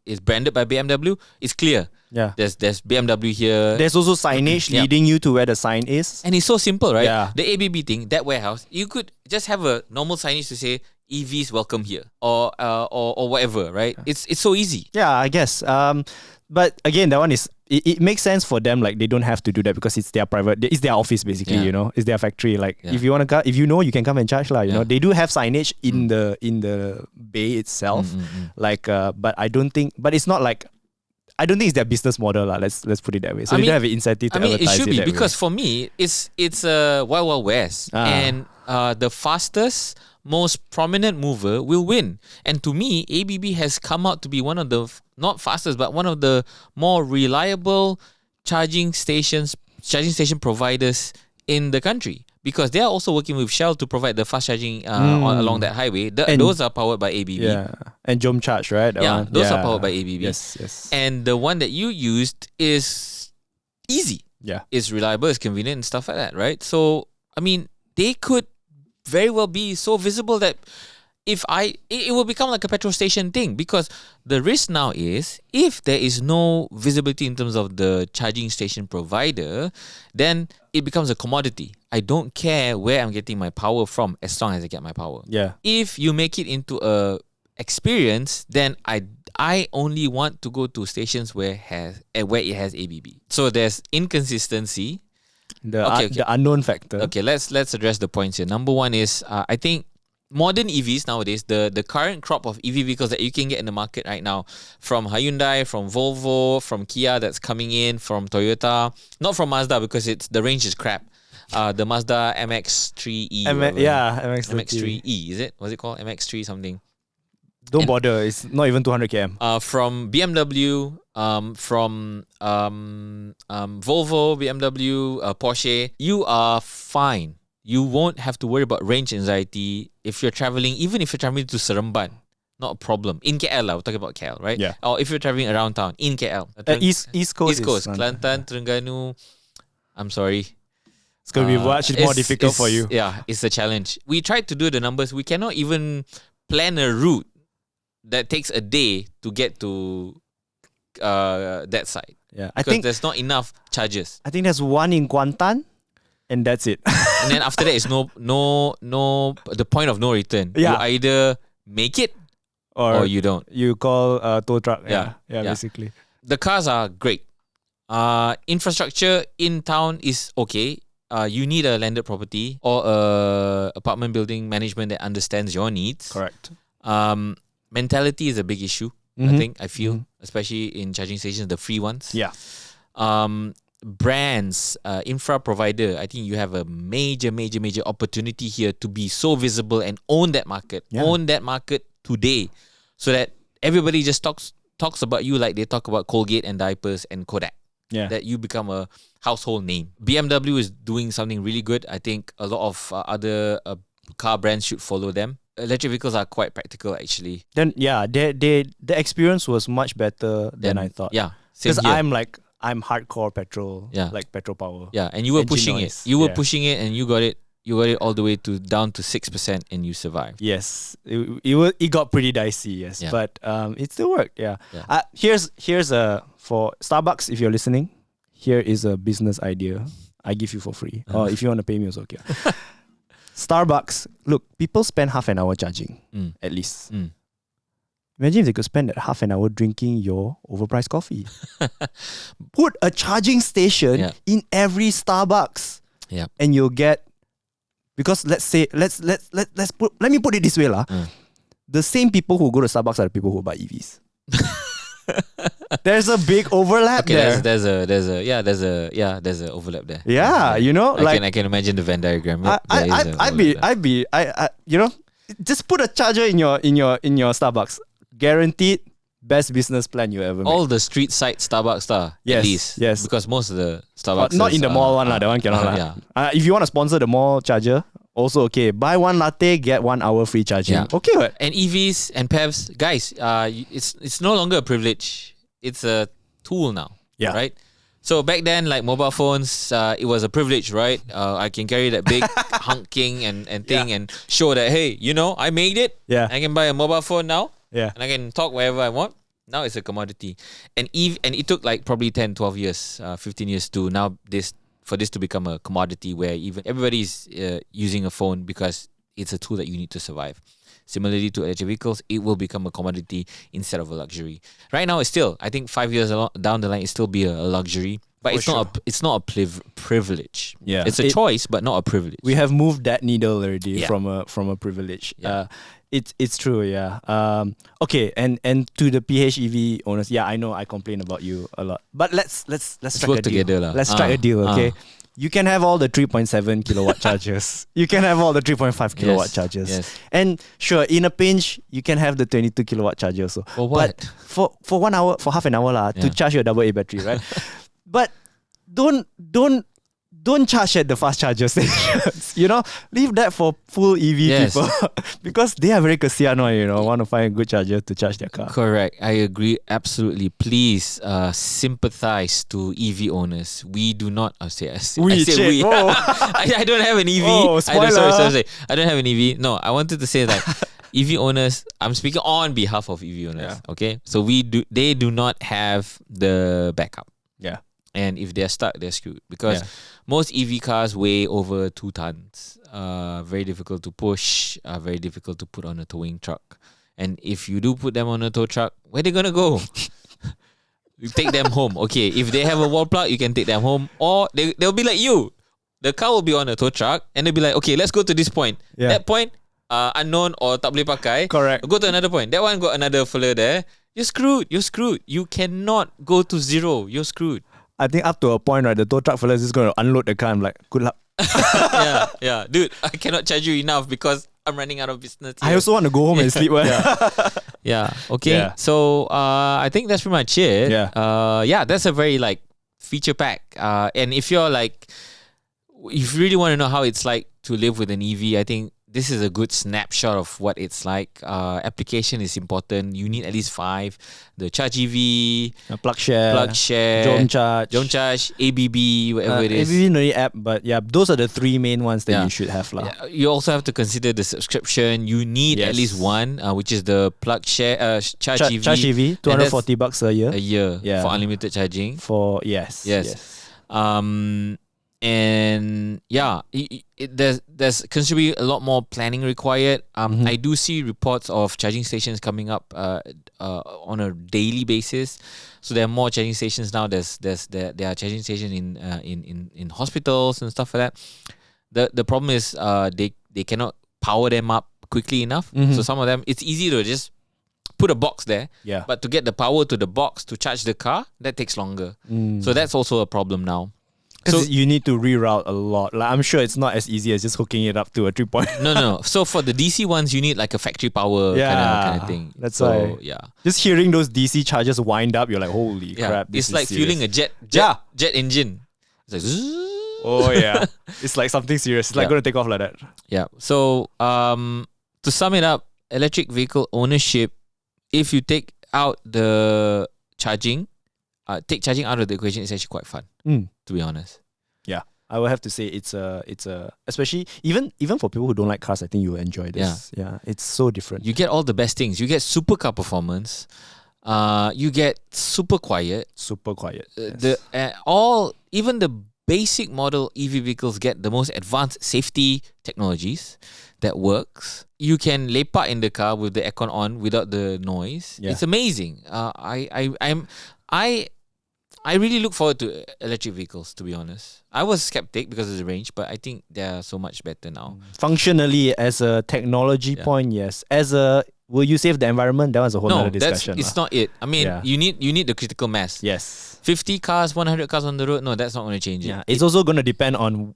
is branded by BMW, it's clear. Yeah. There's BMW here. There's also signage leading you to where the sign is. And it's so simple, right? Yeah. The ABB thing, that warehouse, you could just have a normal signage to say EVs welcome here or whatever, right? It's so easy. Yeah, I guess. But again, that one is it makes sense for them. Like they don't have to do that because it's their it's their office basically. You know, it's their factory. Like if you want to, if you know, you can come and charge lah. You know, they do have signage in the bay itself. Like, but I don't think. But it's not like. I don't think it's their business model lah. Let's put it that way. So they don't have an incentive to advertise it. It should be that because way. for me, it's a Wild Wild West, and the fastest, most prominent mover will win. And to me, ABB has come out to be one of the not fastest, but one of the more reliable charging station providers in the country. Because they are also working with Shell to provide the fast charging along that highway. Those are powered by ABB. Yeah, and Jom Charge, right? Those are powered by ABB. Yes. And the one that you used is easy. Yeah. It's reliable, it's convenient and stuff like that, right? So, I mean, they could very well be so visible that it will become like a petrol station thing, because the risk now is if there is no visibility in terms of the charging station provider, then it becomes a commodity. I don't care where I'm getting my power from as long as I get my power. Yeah. If you make it into a experience, then I only want to go to stations where it has ABB. So there's inconsistency. The unknown factor. Okay, let's address the points here. Number one is I think modern EVs nowadays, the current crop of EV vehicles that you can get in the market right now, from Hyundai, from Volvo, from Kia that's coming in, from Toyota, not from Mazda because the range is crap. The Mazda MX-3E. MX-3E, is it? What's it called? MX-3 something. Don't bother. It's not even 200 km. From BMW, from Volvo, BMW, Porsche, you are fine. You won't have to worry about range anxiety if you're traveling, even if you're traveling to Seremban. Not a problem. In KL, we're talking about KL, right? Yeah. Or if you're traveling around town, in KL. East Coast. East Coast. Kelantan, Terengganu. I'm sorry. It's going to be much more difficult for you. Yeah, it's a challenge. We tried to do the numbers. We cannot even plan a route that takes a day to get to that side. Yeah, I Because think there's not enough chargers. I think there's one in Kuantan, and that's it. And then after that, it's no the point of no return. Yeah. You either make it or you don't. You call tow truck. Yeah. Yeah, Yeah. basically. The cars are great. Infrastructure in town is okay. You need a landed property or a apartment building management that understands your needs. Correct. Mentality is a big issue. I feel, especially in charging stations, the free ones. Yeah. Brands, infra provider, I think you have a major opportunity here to be so visible and own that market. Yeah. Own that market today, so that everybody just talks about you like they talk about Colgate and diapers and Kodak. Yeah. That you become a household name. BMW is doing something really good. I think a lot of other car brands should follow them. Electric vehicles are quite practical, actually. Then the experience was much better than I thought. Yeah, same Because here. I'm hardcore petrol. Yeah. Like petrol power. Yeah, and you were Engine pushing noise. it. You were Yeah. pushing it, and you got it. You got it all the way to down to 6%, and you survived. Yes, it got pretty dicey. Yes, Yeah. but it still worked. Yeah. Yeah. Here's a for Starbucks, if you're listening. Here is a business idea. I give you for free. Or if you want to pay me, it's okay. Starbucks. Look, people spend half an hour charging at least. Imagine if they could spend that half an hour drinking your overpriced coffee. Put a charging station in every Starbucks. Yeah. And you'll get, because let me put it this way lah. The same people who go to Starbucks are the people who buy EVs. There's a big overlap there. There's a overlap there. Yeah, you know, I can imagine the Venn diagram. Yep, I'd be you know, just put a charger in your Starbucks. Guaranteed best business plan you ever made. all the street side Starbucks at least. Yes. Because most of the Starbucks Not in the mall one lah. That one cannot lah. Yeah. If you want to sponsor the mall charger, also okay. Buy one latte, get 1 hour free charging. Yeah. Okay, what? And EVs and PEVs, guys, it's no longer a privilege. It's a tool now. Yeah. Right? So back then, like mobile phones, it was a privilege, right? I can carry that big hunking and thing and show that, hey, you know, I made it. Yeah. I can buy a mobile phone now. Yeah. And I can talk wherever I want. Now it's a commodity. And it took like probably 10, 12 years, 15 years to now for this to become a commodity where even everybody's using a phone because it's a tool that you need to survive. Similarly to electric vehicles, it will become a commodity instead of a luxury. Right now, it's still, I think 5 years down the line, it still be a luxury. But it's not a privilege. Yeah. It's a choice, but not a privilege. We have moved that needle already Yeah. from a privilege. Yeah. It's true, yeah. Okay, and to the PHEV owners, yeah, I know I complain about you a lot, but let's strike work a deal. together lah. Let's strike a deal, okay? You can have all the 3.7 kilowatt chargers. You can have all the 3.5 kilowatt chargers. Yes. And sure, in a pinch, you can have the 22 kilowatt charger. So For what? But for 1 hour, for half an hour lah, to charge your AA battery, right? But don't charge at the fast charger stations. You know, leave that for full EV people because they are very kasihan, you know, want to find a good charger to charge their car. Correct. I agree absolutely. Please sympathize to EV owners. We do not. I say we. Whoa. I don't have an EV. Oh, spoiler. Sorry. I don't have an EV. No, I wanted to say that EV owners. I'm speaking on behalf of EV owners. Yeah. Okay, so they do not have the backup. Yeah. And if they're stuck, they're screwed because most EV cars weigh over 2 tons. Very difficult to push. Very difficult to put on a towing truck. And if you do put them on a tow truck, where they gonna go? You take them home. Okay, if they have a wall plug, you can take them home. Or they'll be like you. The car will be on a tow truck and they'll be like, okay, let's go to this point. Yeah. That point, unknown or tak boleh pakai. Correct. Go to another point. That one got another fella there. You're screwed. You cannot go to zero. You're screwed. I think up to a point, right, the tow truck fella is just going to unload the car. I'm like, good luck. yeah. Dude, I cannot charge you enough because I'm running out of business here. I also want to go home and sleep. Yeah. Okay. Yeah. So I think that's pretty much it. Yeah. That's a very like feature pack. And if you're like, if you really want to know how it's like to live with an EV, I think this is a good snapshot of what it's like. Application is important. You need at least 5. The ChargeEV, Plug share, Jom Charge, ABB, whatever it is. ABB no need app, but yeah, those are the 3 main ones that Yeah. you should have lah. Yeah, you also have to consider the subscription. You need at least one, which is the plug share ChargeEV. ChargeEV, $240 a year. A year Yeah. for unlimited charging. For yes. And yeah, there's considerably a lot more planning required. I do see reports of charging stations coming up on a daily basis. So there are more charging stations now. There are charging stations in hospitals and stuff like that. The problem is they cannot power them up quickly enough. So some of them, it's easy to just put a box there. Yeah. But to get the power to the box to charge the car, that takes longer. So that's also a problem now. So So you need to reroute a lot. Like, I'm sure it's not as easy as just hooking it up to a 3-point. No. So for the DC ones, you need like a factory power kind of thing. That's so, why. Yeah. Just hearing those DC chargers wind up, you're like, holy crap. It's This like is serious. fueling a jet engine. It's like zzz. Oh yeah. It's like something serious. It's like Yeah. going to take off like that. Yeah. So to sum it up, electric vehicle ownership, if you take out the charging, take charging out of the equation, it's actually quite fun, to be honest. Yeah. I would have to say it's a especially even for people who don't like cars, I think you will enjoy this. Yeah. It's so different. You get all the best things. You get supercar performance. You get super quiet. Super quiet. Even the basic model EV vehicles get the most advanced safety technologies that works. You can lepak in the car with the aircon on without the noise. Yeah. It's amazing. I really look forward to electric vehicles, to be honest. I was skeptic because of the range, but I think they're so much better now. Functionally, as a technology point, yes. Will you save the environment? That was a whole other discussion. It's not it. I mean, you need the critical mass. Yes. 50 cars, 100 cars on the road. No, that's not going to change it. Yeah, it's also going to depend on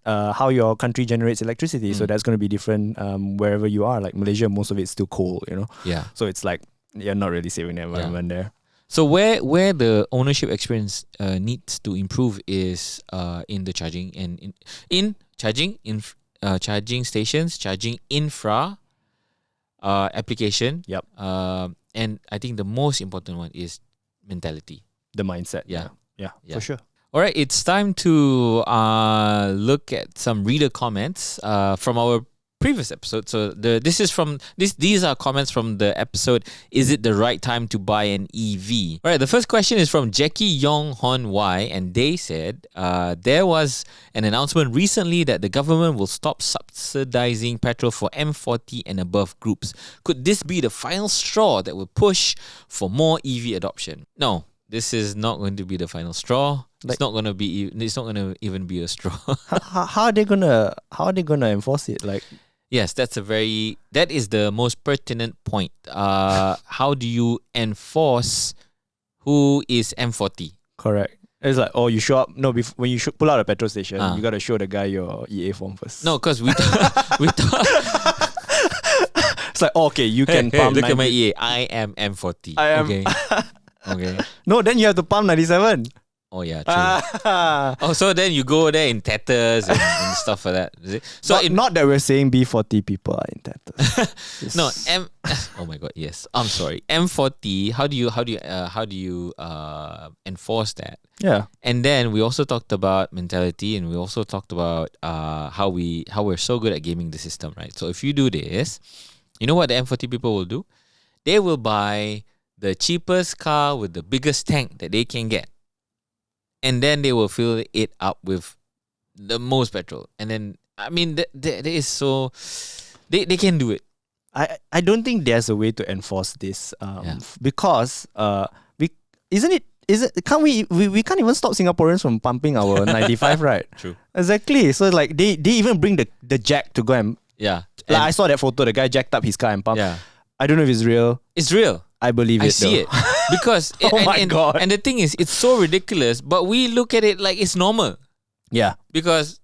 how your country generates electricity. So that's going to be different wherever you are. Like Malaysia, most of it's still coal. Yeah. So it's like you're not really saving the environment there. So where the ownership experience needs to improve is in the charging and in charging stations, charging infra, application. Yep. And I think the most important one is mentality. The mindset. Yeah, for sure. All right, it's time to look at some reader comments from our previous episode. So these are comments from the episode, is it the right time to buy an EV? All right, the first question is from Jackie Yong Hon Y, and they said there was an announcement recently that the government will stop subsidizing petrol for M40 and above groups. Could this be the final straw that will push for more EV adoption? No, this is not going to be the final straw. It's not going to even be a straw. How are they gonna enforce it? Like, yes, that is the most pertinent point. How do you enforce who is M40? Correct. It's like, you show up. No, when you pull out a petrol station, you gotta show the guy your EA form first. No, because we thought it's like, okay, you can pump. Look at my EA. I am M40. I am. Okay. No, then you have to pump 97. Oh yeah, true. So then you go there in tatters and stuff like that. Is it? So not that we're saying B40 people are in tatters. No, oh my god, yes. I'm sorry. M40. How do you enforce that? Yeah. And then we also talked about mentality, and we also talked about how we're so good at gaming the system, right? So if you do this, you know what the M40 people will do? They will buy the cheapest car with the biggest tank that they can get. And then they will fill it up with the most petrol. And then, I mean, that is so... They can do it. I don't think there's a way to enforce this because can't we can't even stop Singaporeans from pumping our 95, right? True. Exactly. So like they even bring the jack to go and... Yeah. Like I saw that photo, the guy jacked up his car and pumped. Yeah. I don't know if it's real. It's real. I believe it. I see it. Because God. And the thing is, it's so ridiculous, but we look at it like it's normal. Yeah. Because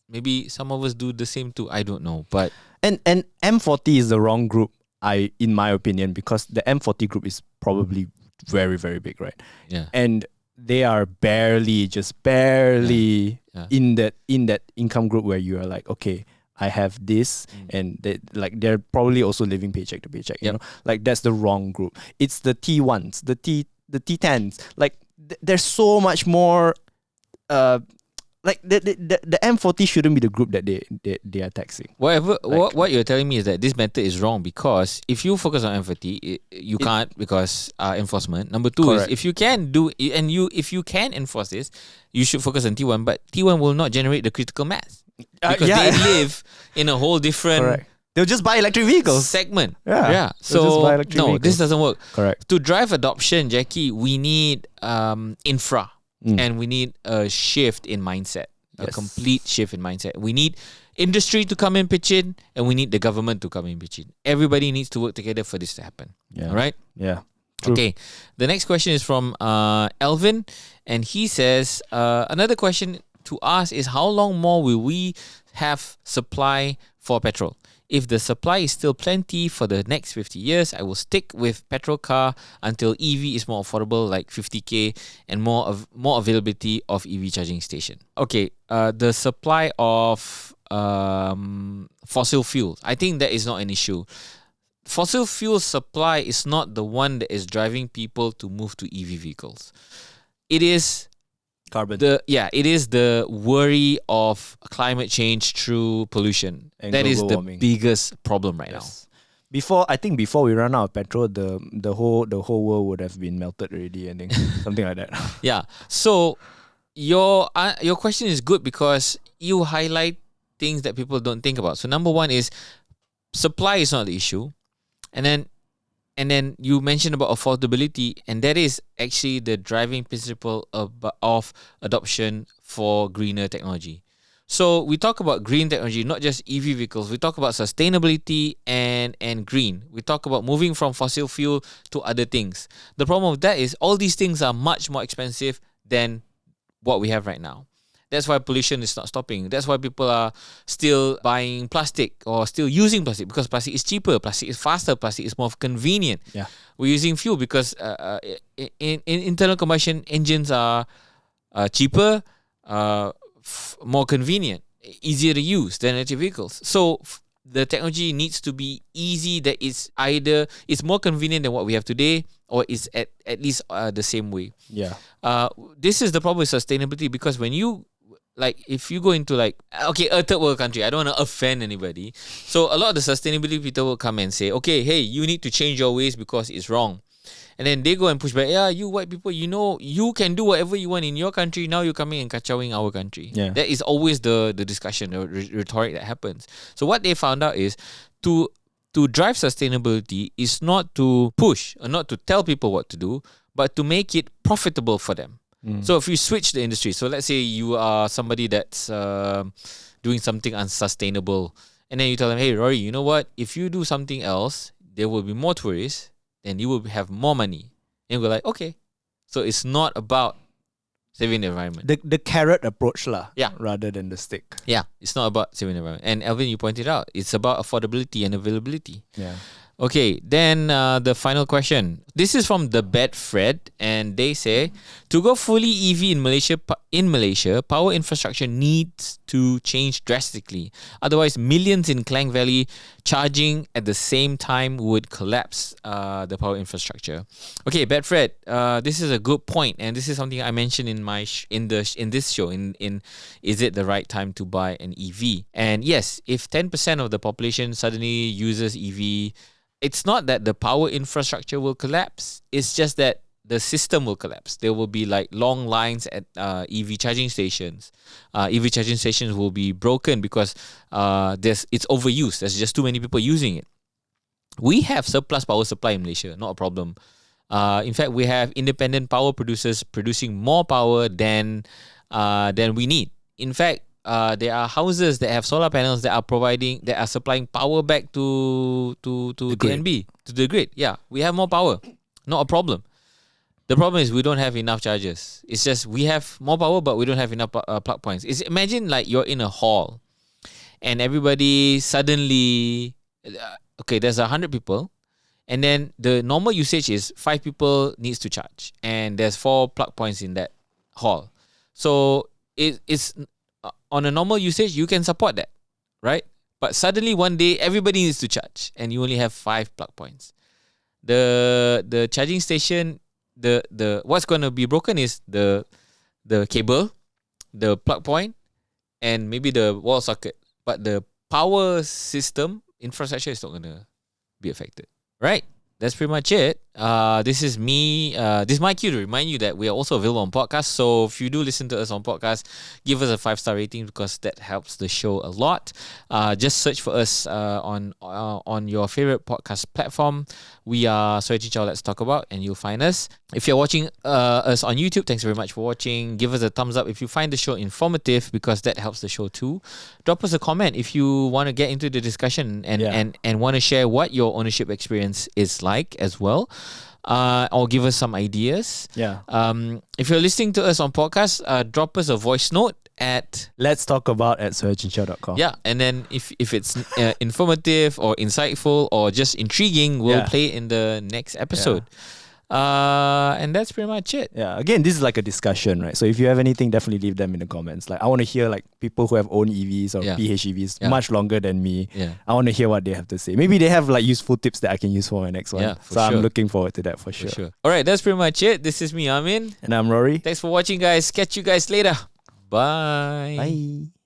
maybe some of us do the same too. I don't know. But and M40 is the wrong group, in my opinion, because the M40 group is probably very, very big, right? Yeah. And they are barely in that income group where you are like, okay, I have this, and they're probably also living paycheck to paycheck. You know, like that's the wrong group. It's the T1s, the T10s. Like there's so much more. Like the M40 shouldn't be the group that they are taxing. What you're telling me is that this method is wrong, because if you focus on M40, you can't, because enforcement. Number two Correct. is, if you can enforce this, you should focus on T1, but T1 will not generate the critical mass, because they live in a whole different. Correct. They'll just buy electric vehicles. Segment. Yeah. So vehicles. This doesn't work. Correct. To drive adoption, Jackie, we need infra. And we need a shift in mindset, a complete shift in mindset. We need industry to come in, pitch in, and we need the government to come in, pitch in. Everybody needs to work together for this to happen. Yeah. All right? Yeah. True. Okay. The next question is from Elvin, and he says, another question to ask is, how long more will we have supply for petrol? If the supply is still plenty for the next 50 years, I will stick with petrol car until EV is more affordable, like 50k, and more availability of EV charging station. Okay, the supply of fossil fuels, I think that is not an issue. Fossil fuel supply is not the one that is driving people to move to EV vehicles. It is carbon. It is the worry of climate change through pollution. And that is the warming. biggest problem right now. Before we run out of petrol, the whole world would have been melted already. I think something like that. Yeah. So your question is good, because you highlight things that people don't think about. So number one is, supply is not the issue, and then you mentioned about affordability, and that is actually the driving principle of adoption for greener technology. So we talk about green technology, not just EV vehicles. We talk about sustainability and green. We talk about moving from fossil fuel to other things. The problem with that is all these things are much more expensive than what we have right now. That's why pollution is not stopping. That's why people are still buying plastic or still using plastic, because plastic is cheaper, plastic is faster, plastic is more convenient. Yeah. We're using fuel because in internal combustion engines are cheaper, more convenient, easier to use than electric vehicles. So the technology needs to be easy, that it's more convenient than what we have today, or it's at least the same way. Yeah. This is the problem with sustainability, because when you, like, if you go into a third world country, I don't want to offend anybody. So a lot of the sustainability people will come and say, okay, hey, you need to change your ways because it's wrong. And then they go and push back, you white people, you can do whatever you want in your country. Now you're coming and kacauing our country. Yeah. That is always the discussion, the rhetoric that happens. So what they found out is to drive sustainability is not to push or not to tell people what to do, but to make it profitable for them. So if you switch the industry, so let's say you are somebody that's doing something unsustainable, and then you tell them, hey, Rory, you know what? If you do something else, there will be more tourists, and you will have more money. And you go like, okay. So it's not about saving the environment. The carrot approach Yeah. rather than the stick. Yeah, it's not about saving the environment. And Alvin, you pointed out, it's about affordability and availability. Yeah. Okay, then the final question. This is from the Bad Fred, and they say, to go fully EV in Malaysia, power infrastructure needs to change drastically. Otherwise, millions in Klang Valley charging at the same time would collapse the power infrastructure. Okay, Bad Fred, this is a good point, and this is something I mentioned in my in this show. In is it the right time to buy an EV? And yes, if 10% of the population suddenly uses EV, it's not that the power infrastructure will collapse. It's just that the system will collapse. There will be like long lines at EV charging stations. EV charging stations will be broken because it's overused. There's just too many people using it. We have surplus power supply in Malaysia, not a problem. In fact, we have independent power producers producing more power than we need. In fact, there are houses that have solar panels that are supplying power back to DNB, to the grid. Yeah, we have more power, not a problem. The problem is we don't have enough chargers. It's just we have more power, but we don't have enough plug points. Imagine like you're in a hall, and everybody suddenly, there's 100 people, and then the normal usage is 5 people needs to charge, and there's 4 plug points in that hall. So it's on a normal usage, you can support that, right? But suddenly one day everybody needs to charge, and you only have 5 plug points. The charging station, the what's going to be broken is the cable, the plug point, and maybe the wall socket. But the power system infrastructure is not going to be affected. Right? That's pretty much it. This is me. This is my cue to remind you that we are also available on podcast. So if you do listen to us on podcast, give us a 5-star rating because that helps the show a lot. Just search for us on your favorite podcast platform. We are Sorry Chichao Let's Talk About, and you'll find us. If you're watching us on YouTube, thanks very much for watching. Give us a thumbs up if you find the show informative because that helps the show too. Drop us a comment if you want to get into the discussion and want to share what your ownership experience is like as well. Or give us some ideas. If you're listening to us on podcast, drop us a voice note at Let's Talk About at searchandshare.com. Yeah, and then if it's informative or insightful or just intriguing, we'll play it in the next episode. And that's pretty much it. Yeah. Again, this is like a discussion, right? So if you have anything, definitely leave them in the comments. Like I want to hear like people who have owned EVs or PHEVs much longer than me. I want to hear what they have to say. Maybe they have like useful tips that I can use for my next one. I'm looking forward to that for sure. All right, that's pretty much it. This is me, Amin. And I'm Rory. Thanks for watching, guys. Catch you guys later. Bye. Bye.